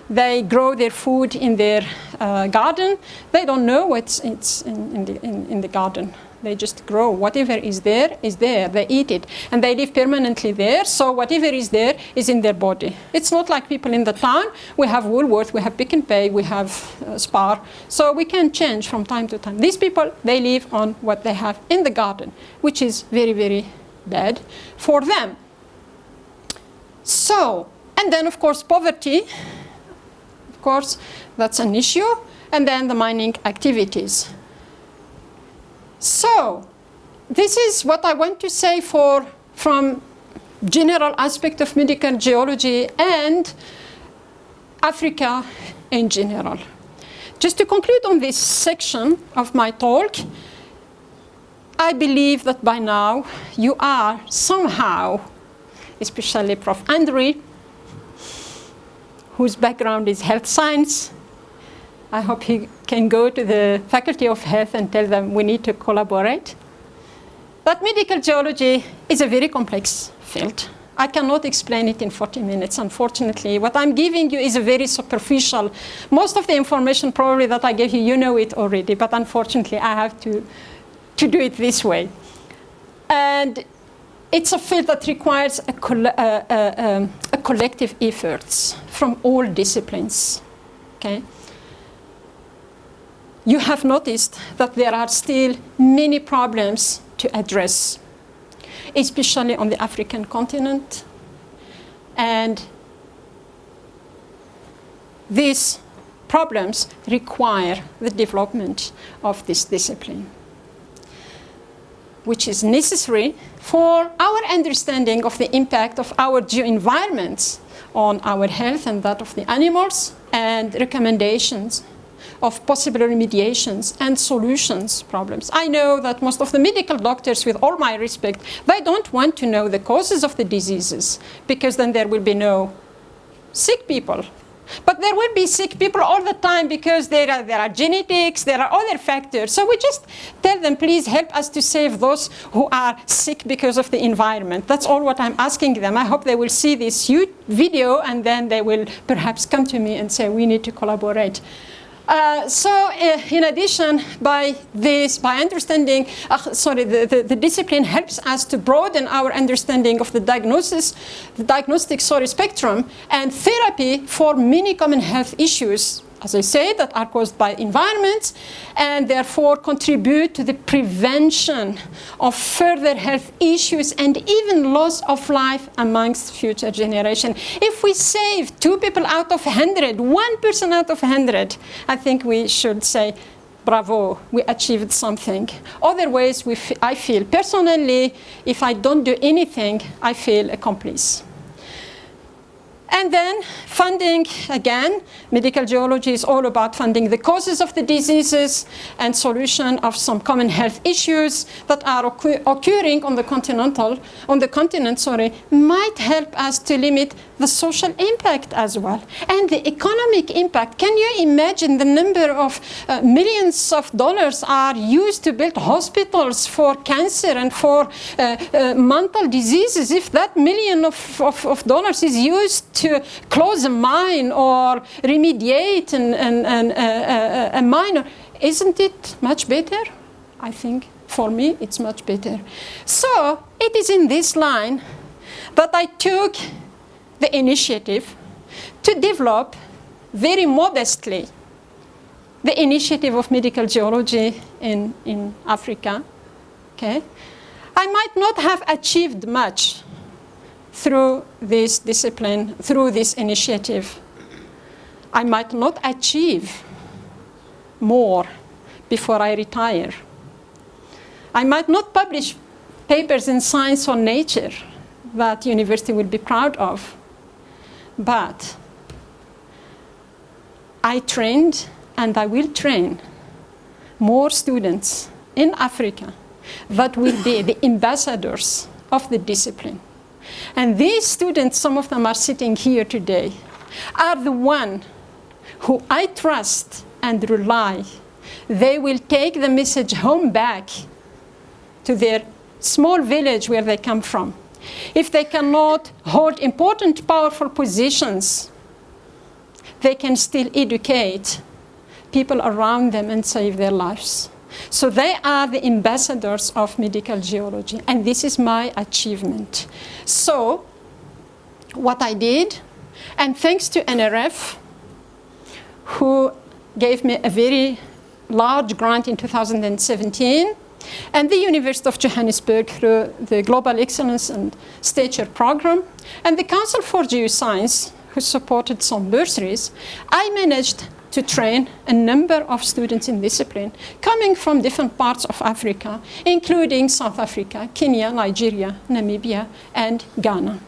they grow their food in their garden. They don't know what's in the garden. They just grow. Whatever is there, is there. They eat it. And they live permanently there, so whatever is there is in their body. It's not like people in the town. We have Woolworth, we have Pick n Pay, we have Spar. So we can change from time to time. These people, they live on what they have in the garden, which is very, very bad for them. So, and then, of course, poverty. Of course, that's an issue. And then the mining activities. So, this is what I want to say from general aspect of medical geology and Africa in general. Just to conclude on this section of my talk, I believe that by now you are somehow, especially Prof Andri, whose background is health science, I hope he can go to the Faculty of Health and tell them we need to collaborate. But medical geology is a very complex field. I cannot explain it in 40 minutes, unfortunately. What I'm giving you is a very superficial. Most of the information probably that I gave you, you know it already, but unfortunately I have to do it this way. And it's a field that requires a collective efforts from all disciplines, okay? You have noticed that there are still many problems to address, especially on the African continent. And these problems require the development of this discipline, which is necessary for our understanding of the impact of our geo-environments on our health and that of the animals, and recommendations of possible remediations and solutions problems. I know that most of the medical doctors, with all my respect, they don't want to know the causes of the diseases, because then there will be no sick people. But there will be sick people all the time because there are genetics, there are other factors. So we just tell them, please help us to save those who are sick because of the environment. That's all what I'm asking them. I hope they will see this video and then they will perhaps come to me and say, we need to collaborate. In addition, by understanding, the discipline helps us to broaden our understanding of the diagnostic spectrum and therapy for many common health issues, as I say, that are caused by environments, and therefore contribute to the prevention of further health issues and even loss of life amongst future generations. If we save 2 people out of 100, 1 person out of 100, I think we should say, bravo, we achieved something. Otherwise, I feel personally, if I don't do anything, I feel accomplice. And then funding, again, medical geology is all about funding the causes of the diseases and solution of some common health issues that are occurring on the continent, might help us to limit the social impact as well. And the economic impact. Can you imagine the number of millions of dollars are used to build hospitals for cancer and for mental diseases? If that million of dollars is used to close a mine or remediate a mine, isn't it much better? I think for me it's much better. So it is in this line that I took the initiative to develop very modestly the initiative of medical geology in Africa. Okay? I might not have achieved much through this discipline, through this initiative. I might not achieve more before I retire. I might not publish papers in Science or Nature that university will be proud of. But I trained and I will train more students in Africa that will be the ambassadors of the discipline. And these students, some of them are sitting here today, are the one who I trust and rely. They will take the message home back to their small village where they come from. If they cannot hold important, powerful positions, they can still educate people around them and save their lives. So they are the ambassadors of medical geology, and this is my achievement. So what I did, and thanks to NRF, who gave me a very large grant in 2017, and the University of Johannesburg through the Global Excellence and Stature Program, and the Council for Geoscience, who supported some bursaries, I managed to train a number of students in discipline coming from different parts of Africa, including South Africa, Kenya, Nigeria, Namibia, and Ghana.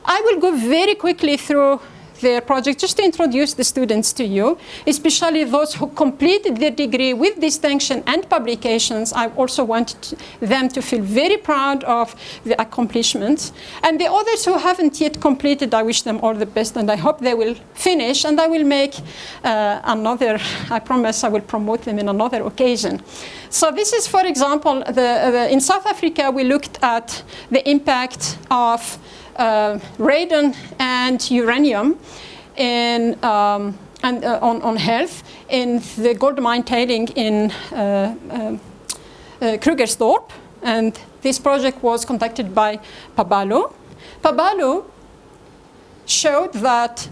I will go very quickly through their project just to introduce the students to you, especially those who completed their degree with distinction and publications. I also want them to feel very proud of the accomplishments. And the others who haven't yet completed, I wish them all the best, and I hope they will finish, and I will make another, I promise I will promote them in another occasion. So this is, for example, in South Africa, we looked at the impact of radon and uranium on health in the gold mine tailing in Krugersdorp. And this project was conducted by Pabalu. Pabalu showed that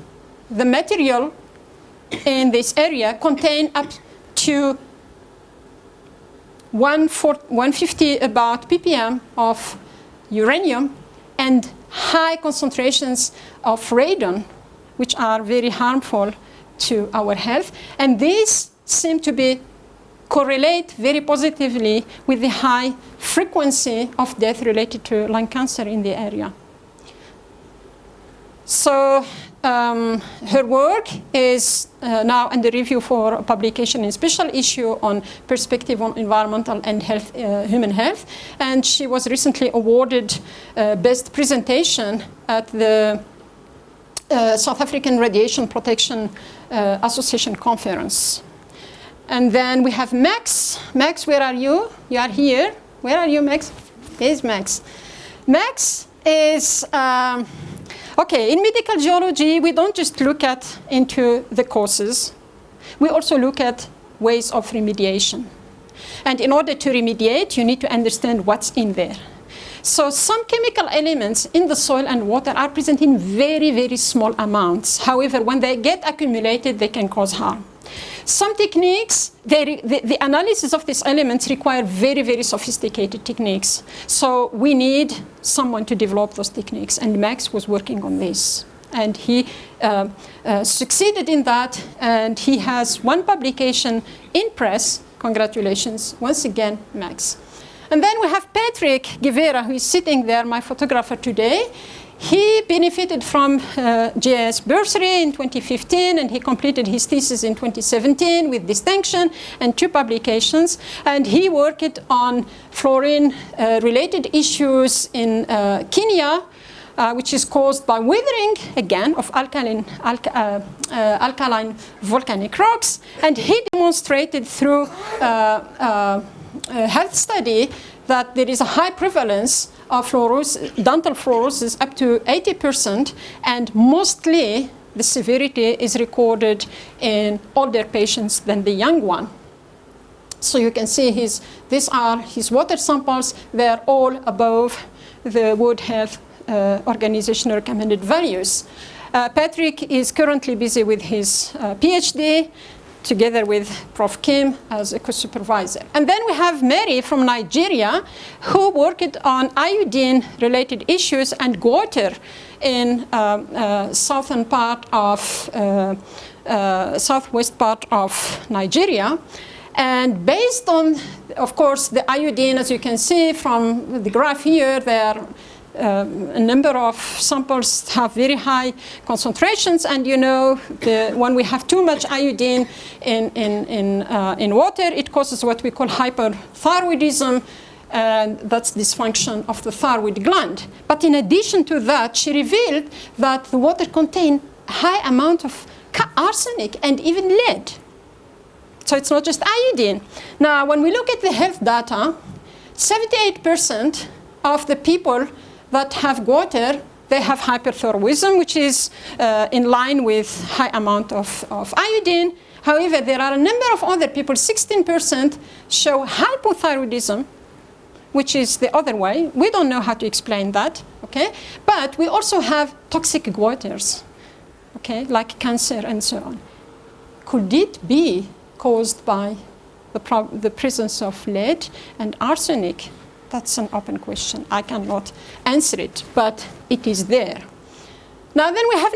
the material in this area contained up to 150 about ppm of uranium and high concentrations of radon, which are very harmful to our health. And these seem to correlate very positively with the high frequency of death related to lung cancer in the area. So her work is now under review for publication in special issue on perspective on environmental and health, human health. And she was recently awarded best presentation at the South African Radiation Protection Association conference. And then we have Max. Max, where are you? You are here. Where are you, Max? Here's Max. Max is okay, in medical geology, we don't just look into the causes. We also look at ways of remediation. And in order to remediate, you need to understand what's in there. So some chemical elements in the soil and water are present in very, very small amounts. However, when they get accumulated, they can cause harm. Some techniques, the analysis of these elements require very, very sophisticated techniques. So we need someone to develop those techniques, and Max was working on this. And he succeeded in that, and he has one publication in press. Congratulations, once again, Max. And then we have Patrick Guevara, who is sitting there, my photographer today. He benefited from GIS bursary in 2015, and he completed his thesis in 2017 with distinction and 2 publications. And he worked on fluorine-related issues in Kenya, which is caused by weathering, again, of alkaline volcanic rocks. And he demonstrated through a health study that there is a high prevalence of dental fluorosis, up to 80%, and mostly the severity is recorded in older patients than the young one. So you can see these are his water samples. They're all above the World Health Organization recommended values. Patrick is currently busy with his PhD, together with Prof Kim as a co-supervisor. And then we have Mary from Nigeria, who worked on iodine-related issues and water in southern part of, southwest part of Nigeria. And based on, of course, the iodine, as you can see from the graph here, there a number of samples have very high concentrations, and you know, when we have too much iodine in water, it causes what we call hyperthyroidism, and that's dysfunction of the thyroid gland. But in addition to that, she revealed that the water contained a high amount of arsenic and even lead. So it's not just iodine. Now, when we look at the health data, 78% of the people that have water, they have hyperthyroidism, which is in line with high amount of iodine. However, there are a number of other people, 16% show hypothyroidism, which is the other way. We don't know how to explain that, okay? But we also have toxic waters, okay, like cancer and so on. Could it be caused by the presence of lead and arsenic? That's an open question. I cannot answer it, but it is there. Now then we have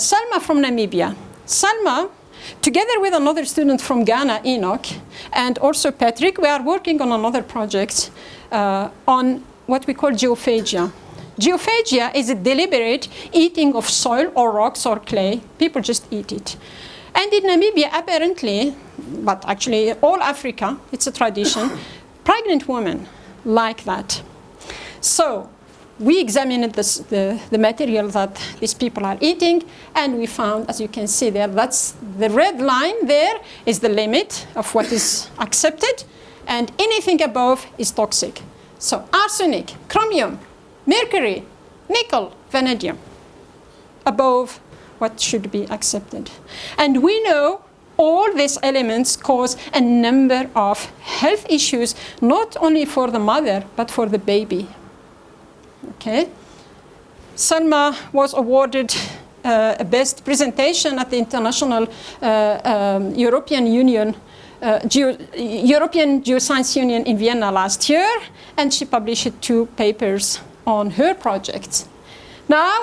Salma from Namibia. Salma, together with another student from Ghana, Enoch, and also Patrick, we are working on another project on what we call geophagia. Geophagia is a deliberate eating of soil or rocks or clay. People just eat it. And in Namibia, apparently, but actually all Africa, it's a tradition, pregnant women like that. So we examined the material that these people are eating, and we found, as you can see there, that's the red line there is the limit of what is accepted, and anything above is toxic. So arsenic, chromium, mercury, nickel, vanadium, above what should be accepted. And we know all these elements cause a number of health issues, not only for the mother, but for the baby. Okay? Salma was awarded a best presentation at the International European Geoscience Union in Vienna last year, and she published 2 papers on her project. Now,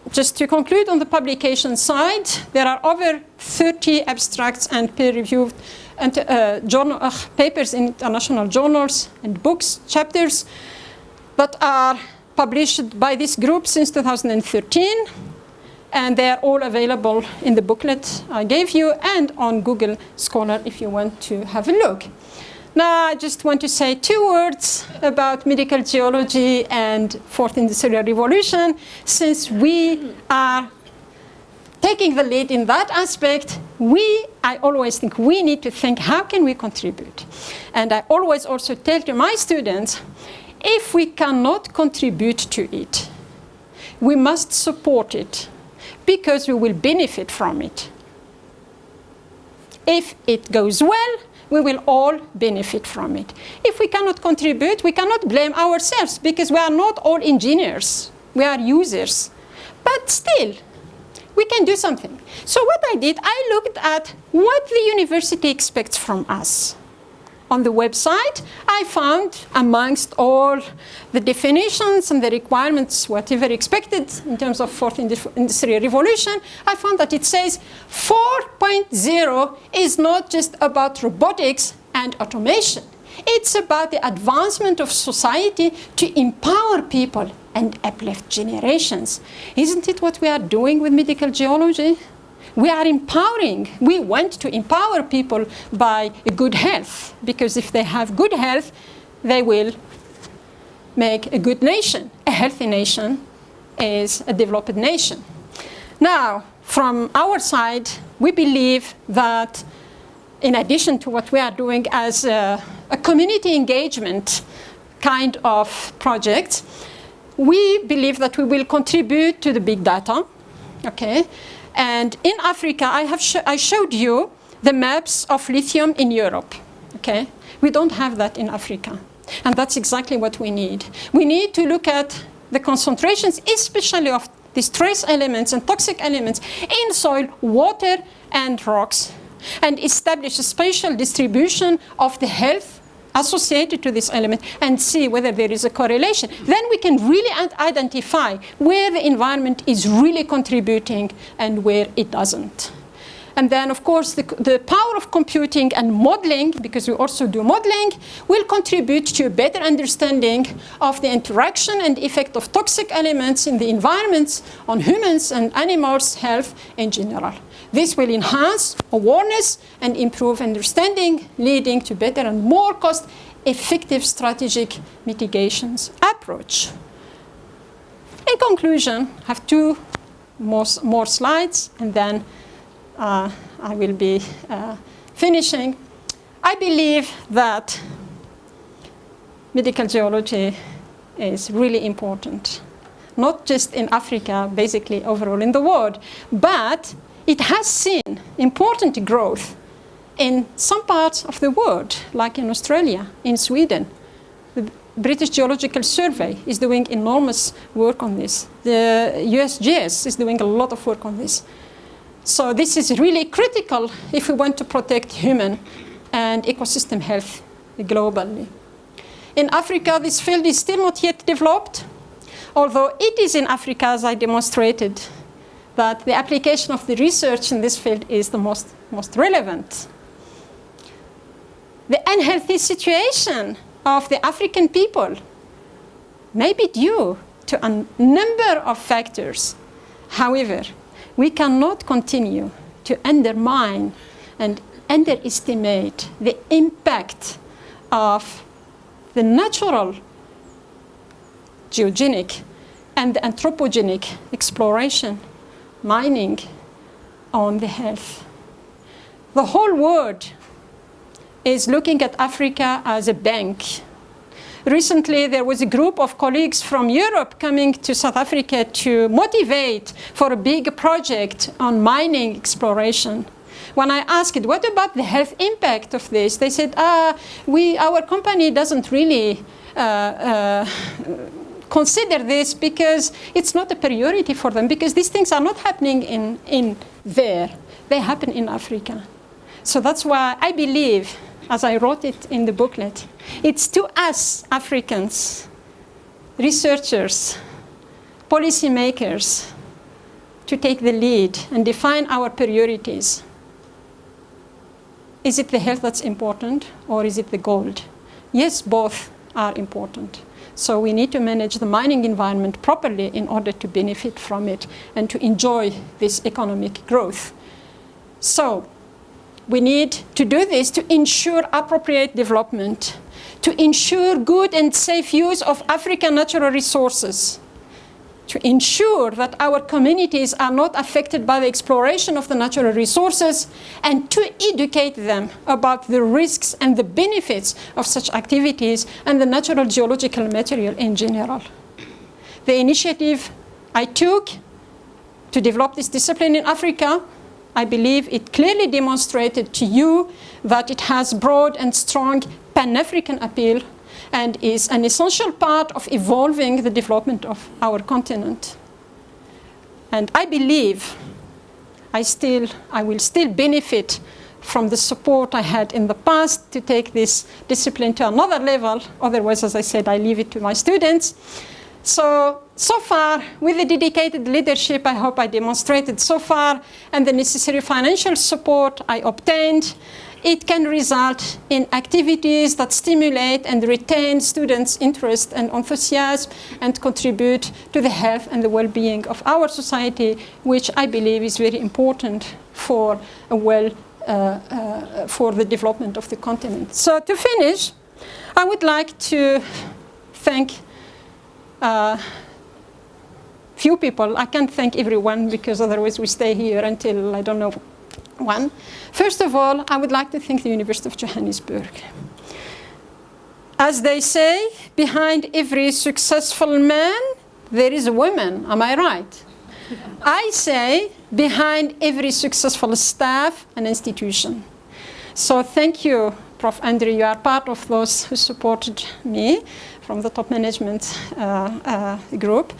just to conclude on the publication side, there are over 30 abstracts and peer-reviewed papers in international journals and books, chapters, that are published by this group since 2013. And they are all available in the booklet I gave you and on Google Scholar if you want to have a look. Now, I just want to say 2 words about medical geology and Fourth Industrial Revolution. Since we are taking the lead in that aspect, I always think we need to think, how can we contribute? And I always also tell to my students, if we cannot contribute to it, we must support it, because we will benefit from it. If it goes well, we will all benefit from it. If we cannot contribute, we cannot blame ourselves, because we are not all engineers. We are users. But still, we can do something. So what I did, I looked at what the university expects from us. On the website, I found amongst all the definitions and the requirements, whatever expected in terms of Fourth Industrial Revolution, I found that it says 4.0 is not just about robotics and automation. It's about the advancement of society to empower people and uplift generations. Isn't it what we are doing with medical geology? We are empowering. We want to empower people by good health, because if they have good health, they will make a good nation. A healthy nation is a developed nation. Now, from our side, we believe that in addition to what we are doing as a community engagement kind of project, we believe that we will contribute to the big data, okay? And in Africa, I showed you the maps of lithium in Europe, okay? We don't have that in Africa. And that's exactly what we need. We need to look at the concentrations, especially of these trace elements and toxic elements in soil, water, and rocks, and establish a spatial distribution of the health associated to this element and see whether there is a correlation. Then we can really identify where the environment is really contributing and where it doesn't. And then, of course, the power of computing and modeling, because we also do modeling, will contribute to a better understanding of the interaction and effect of toxic elements in the environments on humans and animals' health in general. This will enhance awareness and improve understanding, leading to better and more cost-effective strategic mitigations approach. In conclusion, I have two more slides, and then I will be finishing. I believe that medical geology is really important, not just in Africa, basically overall in the world, but it has seen important growth in some parts of the world, like in Australia, in Sweden. The British Geological Survey is doing enormous work on this. The USGS is doing a lot of work on this. So this is really critical if we want to protect human and ecosystem health globally. In Africa, this field is still not yet developed, although it is in Africa, as I demonstrated, that the application of the research in this field is the most relevant. The unhealthy situation of the African people may be due to a number of factors. However, we cannot continue to undermine and underestimate the impact of the natural geogenic and the anthropogenic exploration, mining on the health. The whole world is looking at Africa as a bank. Recently, there was a group of colleagues from Europe coming to South Africa to motivate for a big project on mining exploration. When I asked, what about the health impact of this? They said, our company doesn't really consider this because it's not a priority for them, because these things are not happening in there. They happen in Africa. So that's why I believe, as I wrote it in the booklet, it's to us Africans, researchers, policymakers, to take the lead and define our priorities. Is it the health that's important, or is it the gold? Yes, both are important. So we need to manage the mining environment properly in order to benefit from it and to enjoy this economic growth. So we need to do this to ensure appropriate development, to ensure good and safe use of African natural resources, to ensure that our communities are not affected by the exploration of the natural resources, and to educate them about the risks and the benefits of such activities and the natural geological material in general. The initiative I took to develop this discipline in Africa, I believe it clearly demonstrated to you that it has broad and strong Pan-African appeal and is an essential part of evolving the development of our continent. And I believe I will still benefit from the support I had in the past to take this discipline to another level. Otherwise, as I said, I leave it to my students. So far, with the dedicated leadership I hope I demonstrated so far, and the necessary financial support I obtained, it can result in activities that stimulate and retain students' interest and enthusiasm and contribute to the health and the well-being of our society, which I believe is very important for for the development of the continent. So to finish, I would like to thank few people. I can't thank everyone because otherwise we stay here until, I don't know, 1. First of all, I would like to thank the University of Johannesburg. As they say, behind every successful man, there is a woman. Am I right? I say, behind every successful staff, an institution. So thank you, Prof. Andrew. You are part of those who supported me from the top management group.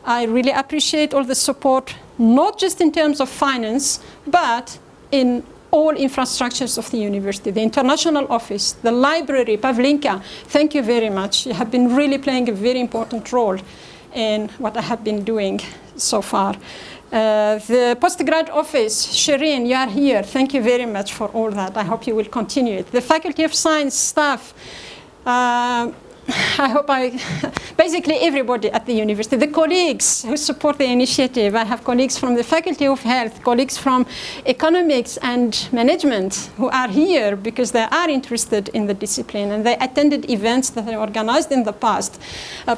I really appreciate all the support, not just in terms of finance, but in all infrastructures of the university, the international office, the library, Pavlinka. Thank you very much. You have been really playing a very important role in what I have been doing so far. The postgrad office, Shireen, you are here. Thank you very much for all that. I hope you will continue it. The Faculty of Science staff, I hope basically everybody at the university, the colleagues who support the initiative. I have colleagues from the Faculty of Health, colleagues from Economics and Management who are here because they are interested in the discipline and they attended events that are organized in the past.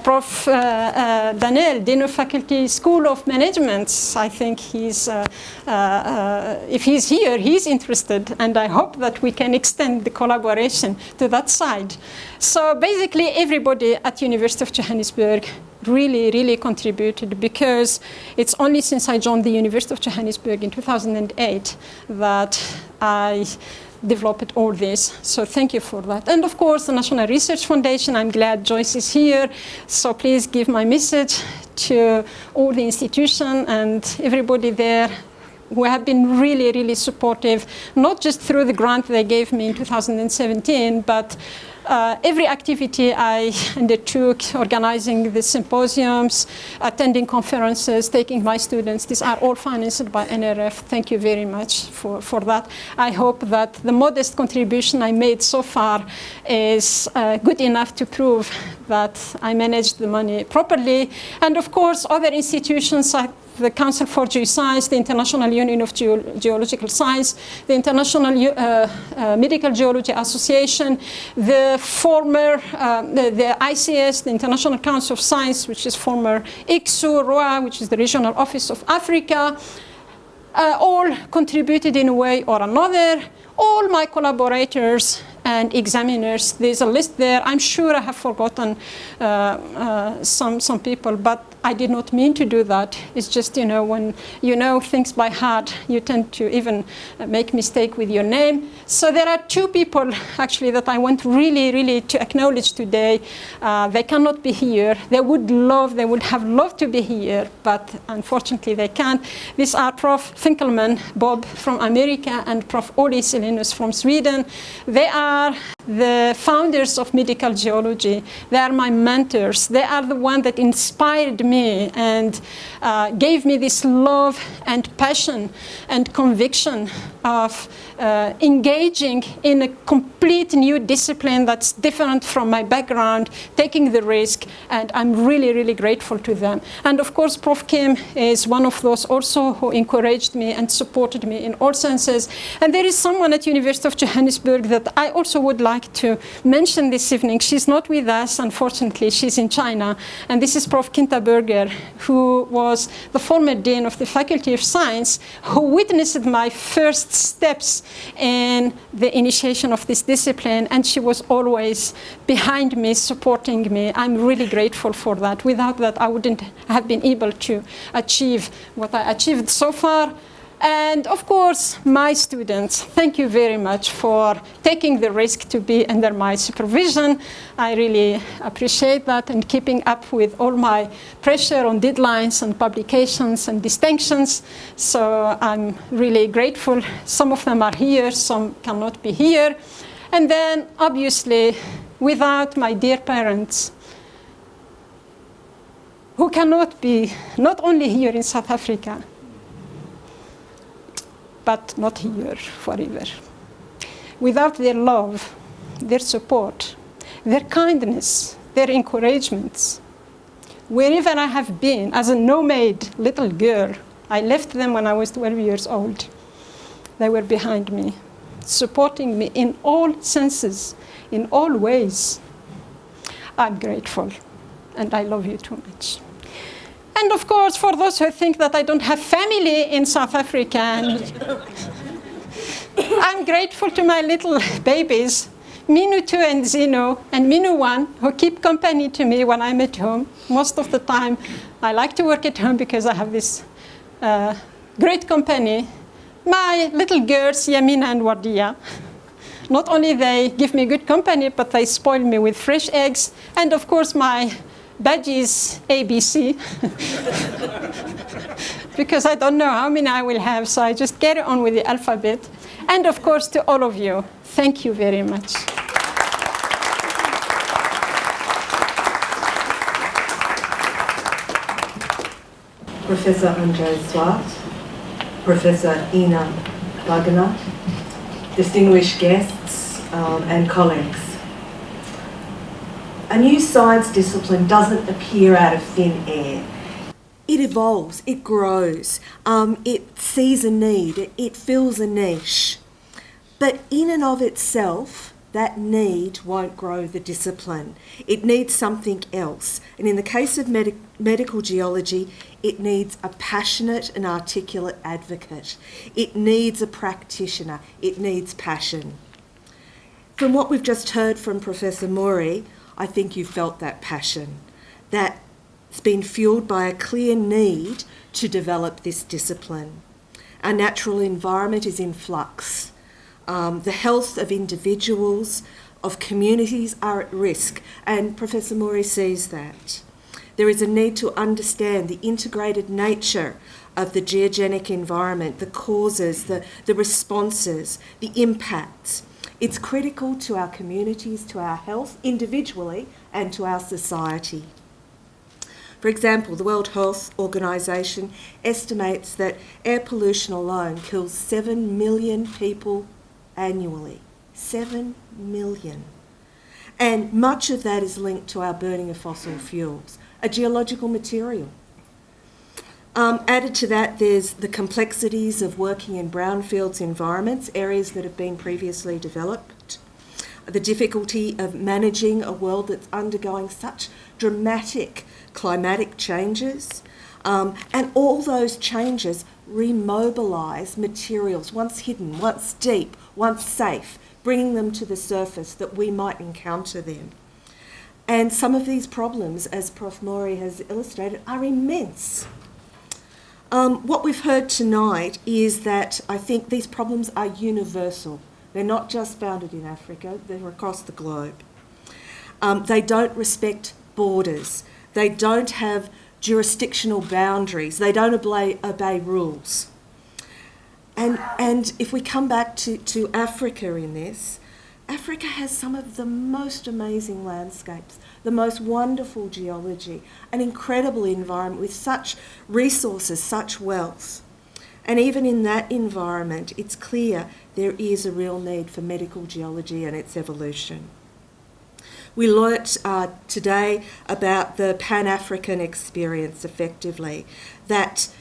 Prof. Daniel, Dean of Faculty School of Management, I think if he's here, he's interested, and I hope that we can extend the collaboration to that side. So basically, everybody at University of Johannesburg really contributed, because it's only since I joined the University of Johannesburg in 2008 that I developed all this. So thank you for that. And of course, the National Research Foundation, I'm glad Joyce is here. So please give my message to all the institution and everybody there who have been really supportive, not just through the grant they gave me in 2017, but every activity I undertook, organizing the symposiums, attending conferences, taking my students, these are all financed by NRF. Thank you very much for that. I hope that the modest contribution I made so far is good enough to prove that I managed the money properly. And of course, other institutions like the Council for Geoscience, the International Union of Geological Science, the International Medical Geology Association, the former, the ICS, the International Council of Science, which is former ICSU, ROA, which is the Regional Office of Africa, all contributed in a way or another. All my collaborators and examiners, there's a list there. I'm sure I have forgotten some people, but I did not mean to do that. It's just, when you know things by heart, you tend to even make mistake with your name. So there are 2 people, actually, that I want really to acknowledge today. They cannot be here. They would have loved to be here, but unfortunately they can't. These are Prof. Finkelman, Bob from America, and Prof. Oli Selinus from Sweden. They are the founders of Medical Geology. They are my mentors. They are the one that inspired me and gave me this love and passion and conviction of engaging in a complete new discipline that's different from my background, taking the risk, and I'm really grateful to them. And of course, Prof. Kim is one of those also who encouraged me and supported me in all senses. And there is someone at University of Johannesburg that I also would like to mention this evening. She's not with us, unfortunately. She's in China. And this is Prof. Kinta Berger, who was the former dean of the Faculty of Science, who witnessed my first steps in the initiation of this discipline. And she was always behind me, supporting me. I'm really grateful for that. Without that, I wouldn't have been able to achieve what I achieved so far. And of course, my students, thank you very much for taking the risk to be under my supervision. I really appreciate that, and keeping up with all my pressure on deadlines and publications and distinctions. So I'm really grateful. Some of them are here, some cannot be here. And then obviously, without my dear parents, who cannot be not only here in South Africa, but not here forever. without their love, their support, their kindness, their encouragements, wherever I have been as a nomad little girl, I left them when I was 12 years old. They were behind me, supporting me in all senses, in all ways. I'm grateful, and I love you too much. And of course, for those who think that I don't have family in South Africa, I'm grateful to my little babies, Minu 2 and Zino, and Minu 1, who keep company to me when I'm at home. Most of the time, I like to work at home because I have this great company. My little girls, Yamina and Wardia, not only they give me good company, but they spoil me with fresh eggs. And of course, my badges ABC, because I don't know how many I will have, so I just carry on with the alphabet. And of course, to all of you, thank you very much. Professor Andre Swart, Professor Ina Wagner, distinguished guests and colleagues. A new science discipline doesn't appear out of thin air. It evolves, it grows, it sees a need, it fills a niche. But in and of itself, that need won't grow the discipline. It needs something else. And in the case of medical geology, it needs a passionate and articulate advocate. It needs a practitioner. It needs passion. From what we've just heard from Professor Mouri, I think you felt that passion. That's been fueled by a clear need to develop this discipline. Our natural environment is in flux. The health of individuals, of communities are at risk, and Professor Mouri sees that. There is a need to understand the integrated nature of the geogenic environment, the causes, the responses, the impacts. It's critical to our communities, to our health individually, and to our society. For example, the World Health Organization estimates that air pollution alone kills 7 million people annually. 7 million. And much of that is linked to our burning of fossil fuels, a geological material. Added to that, there's the complexities of working in brownfields environments, areas that have been previously developed, the difficulty of managing a world that's undergoing such dramatic climatic changes, and all those changes remobilise materials, once hidden, once deep, once safe, bringing them to the surface that we might encounter them. And some of these problems, as Prof Mouri has illustrated, are immense. What we've heard tonight is that I think these problems are universal. They're not just founded in Africa, they're across the globe. They don't respect borders. They don't have jurisdictional boundaries. They don't obey rules. And if we come back to Africa in this, Africa has some of the most amazing landscapes, the most wonderful geology, an incredible environment with such resources, such wealth. And even in that environment, it's clear there is a real need for medical geology and its evolution. We learnt today about the Pan-African experience effectively, that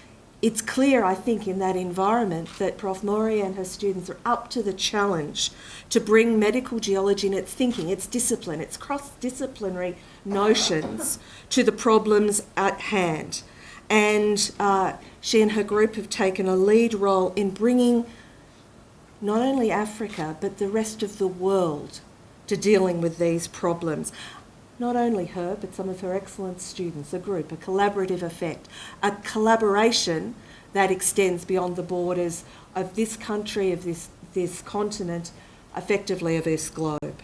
it's clear, I think, in that environment that Prof Mouri and her students are up to the challenge to bring medical geology and its thinking, its discipline, its cross-disciplinary notions to the problems at hand. And she and her group have taken a lead role in bringing not only Africa, but the rest of the world to dealing with these problems. Not only her, but some of her excellent students, a group, a collaborative effect, a collaboration that extends beyond the borders of this country, of this continent, effectively of this globe.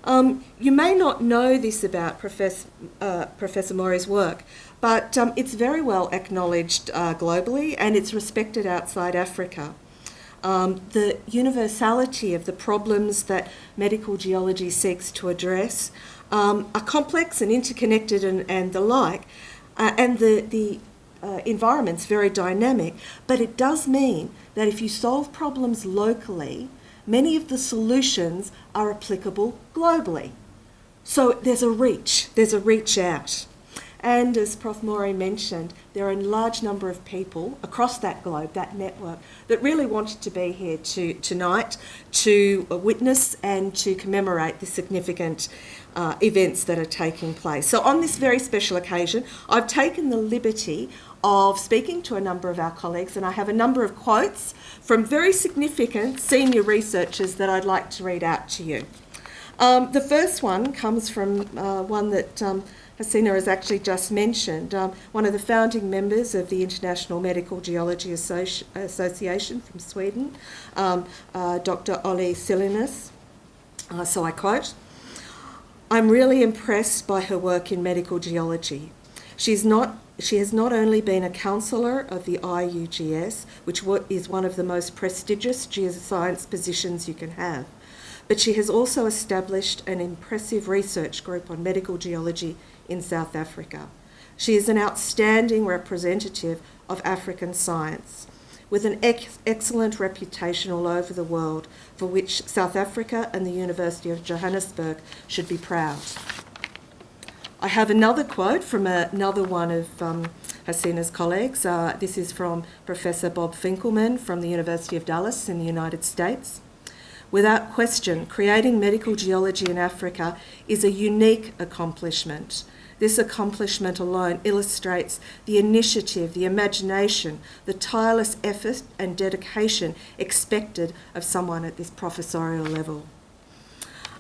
You may not know this about Professor Mouri's work, but it's very well acknowledged globally and it's respected outside Africa. The universality of the problems that medical geology seeks to address are complex and interconnected and the like, and the environment's very dynamic, but it does mean that if you solve problems locally, many of the solutions are applicable globally. So there's a reach out. And as Prof Mouri mentioned, there are a large number of people across that globe, that network, that really wanted to be here tonight to witness and to commemorate the significant events that are taking place. So on this very special occasion, I've taken the liberty of speaking to a number of our colleagues, and I have a number of quotes from very significant senior researchers that I'd like to read out to you. The first one comes from one that Hassina has actually just mentioned, one of the founding members of the International Medical Geology Association from Sweden, Dr. Olli Sillinus. So I quote, "I'm really impressed by her work in medical geology. She has not only been a counsellor of the IUGS, which is one of the most prestigious geoscience positions you can have, but she has also established an impressive research group on medical geology in South Africa. She is an outstanding representative of African science, with an excellent reputation all over the world, for which South Africa and the University of Johannesburg should be proud." I have another quote from another one of Hassina's colleagues. This is from Professor Bob Finkelman from the University of Dallas in the United States. "Without question, creating medical geology in Africa is a unique accomplishment. This accomplishment alone illustrates the initiative, the imagination, the tireless effort and dedication expected of someone at this professorial level."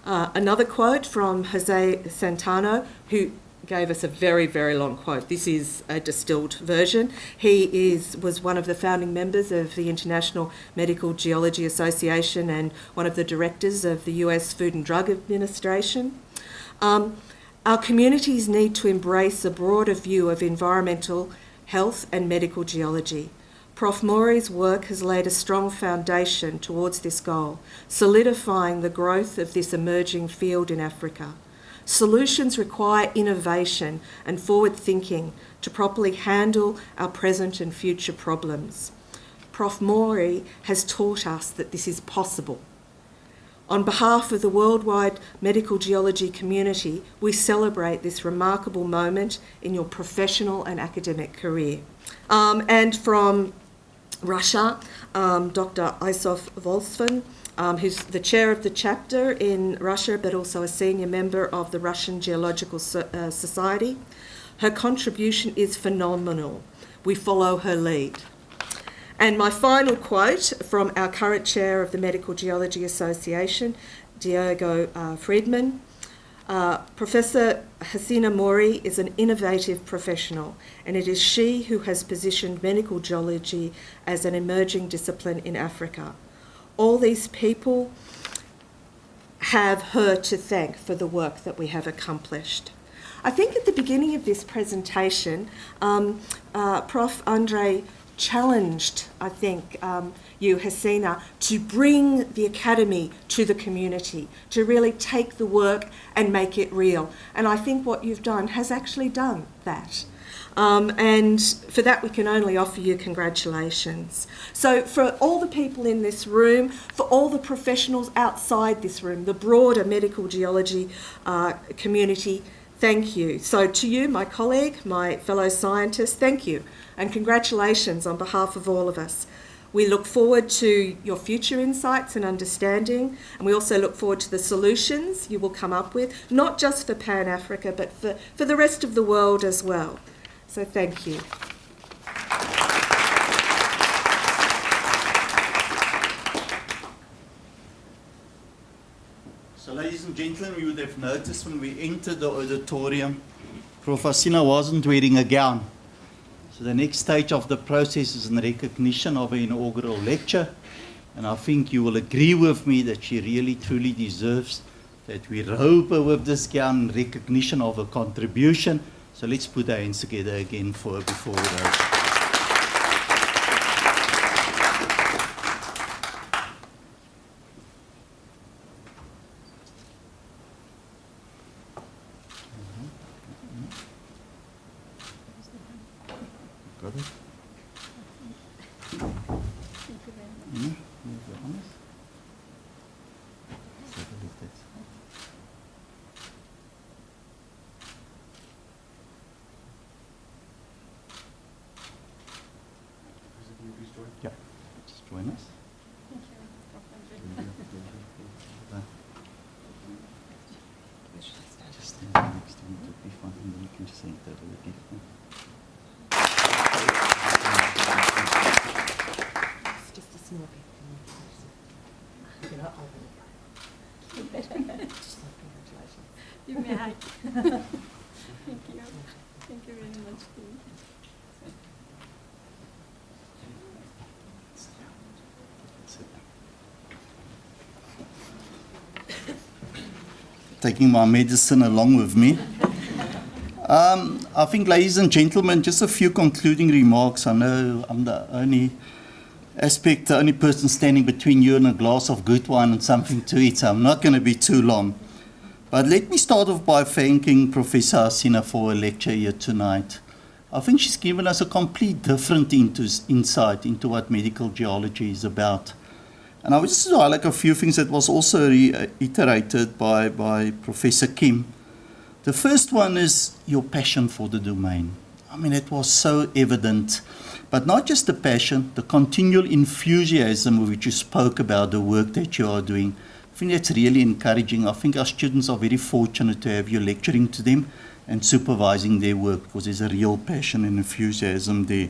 Another quote from Jose Santano, who gave us a very, very long quote. This is a distilled version. He was one of the founding members of the International Medical Geology Association and one of the directors of the US Food and Drug Administration. "Our communities need to embrace a broader view of environmental health and medical geology. Prof Mouri's work has laid a strong foundation towards this goal, solidifying the growth of this emerging field in Africa. Solutions require innovation and forward thinking to properly handle our present and future problems. Prof Mouri has taught us that this is possible. On behalf of the worldwide medical geology community, we celebrate this remarkable moment in your professional and academic career." And from Russia, Dr. Isov Volsvan, who's the chair of the chapter in Russia, but also a senior member of the Russian Geological Society. "Her contribution is phenomenal. We follow her lead." And my final quote from our current chair of the Medical Geology Association, Diego Friedman. "Professor Hassina Mouri is an innovative professional, and it is she who has positioned medical geology as an emerging discipline in Africa. All these people have her to thank for the work that we have accomplished." I think at the beginning of this presentation, Prof Andre challenged, I think, you, Hassina, to bring the academy to the community, to really take the work and make it real. And I think what you've done has actually done that. And for that, we can only offer you congratulations. So for all the people in this room, for all the professionals outside this room, the broader medical geology community, thank you. So to you, my colleague, my fellow scientists, thank you. And congratulations on behalf of all of us. We look forward to your future insights and understanding, and we also look forward to the solutions you will come up with, not just for Pan-Africa, but for the rest of the world as well. So thank you. So ladies and gentlemen, you would have noticed when we entered the auditorium, Prof Hassina wasn't wearing a gown. So the next stage of the process is in recognition of an inaugural lecture, and I think you will agree with me that she really truly deserves that we robe her with this gown in recognition of her contribution. So let's put our hands together again for her before we robe. Got it? You can just say that already. It's just a small bit. You may. Thank you. Thank you very much. Taking my medicine along with me. I think, ladies and gentlemen, just a few concluding remarks. I know I'm the only person standing between you and a glass of good wine and something to eat, so I'm not going to be too long. But let me start off by thanking Professor Hassina for her lecture here tonight. I think she's given us a complete different insight into what medical geology is about. And I would just highlight a few things that was also reiterated by Professor Kim. The first one is your passion for the domain. I mean, it was so evident. But not just the passion, the continual enthusiasm with which you spoke about the work that you are doing. I think that's really encouraging. I think our students are very fortunate to have you lecturing to them and supervising their work, because there's a real passion and enthusiasm there.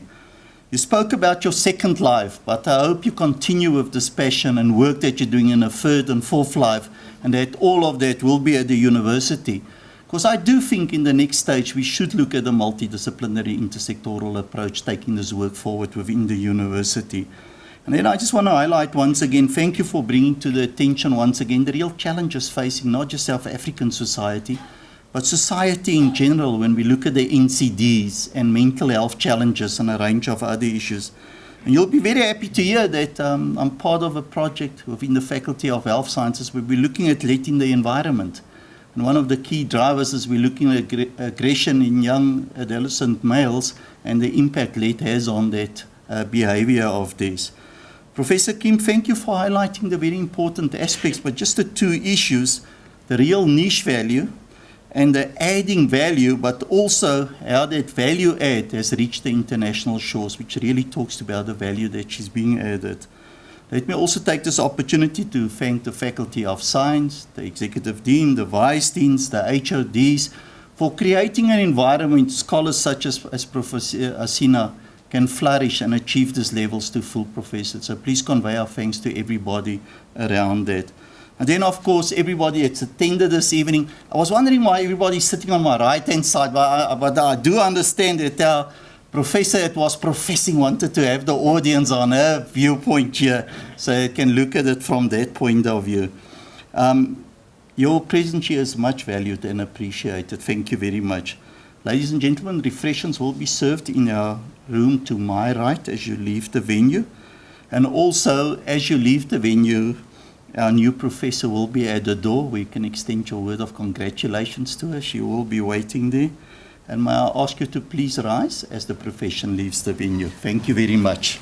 You spoke about your second life, but I hope you continue with this passion and work that you're doing in a third and fourth life, and that all of that will be at the university. Because I do think in the next stage we should look at a multidisciplinary intersectoral approach, taking this work forward within the university. And then I just want to highlight once again, thank you for bringing to the attention once again the real challenges facing not just South African society, but society in general when we look at the NCDs and mental health challenges and a range of other issues. And you'll be very happy to hear that I'm part of a project within the Faculty of Health Sciences where we're looking at lead in the environment. And one of the key drivers is we're looking at aggression in young adolescent males and the impact lead has on that behavior of theirs. Professor Kim, thank you for highlighting the very important aspects, but just the two issues, the real niche value and the adding value, but also how that value add has reached the international shores, which really talks about the value that is being added. Let me also take this opportunity to thank the Faculty of Science, the Executive Dean, the Vice Deans, the HODs, for creating an environment scholars such as Professor Hassina can flourish and achieve these levels to full professors. So please convey our thanks to everybody around that. And then, of course, everybody that's attended this evening. I was wondering why everybody's sitting on my right-hand side, but I do understand that our professor that was professing wanted to have the audience on her viewpoint here, so you can look at it from that point of view. Your presence here is much valued and appreciated. Thank you very much. Ladies and gentlemen, refreshments will be served in our room to my right as you leave the venue. And also, as you leave the venue, our new professor will be at the door where you can extend your word of congratulations to her. She will be waiting there. And may I ask you to please rise as the profession leaves the venue. Thank you very much.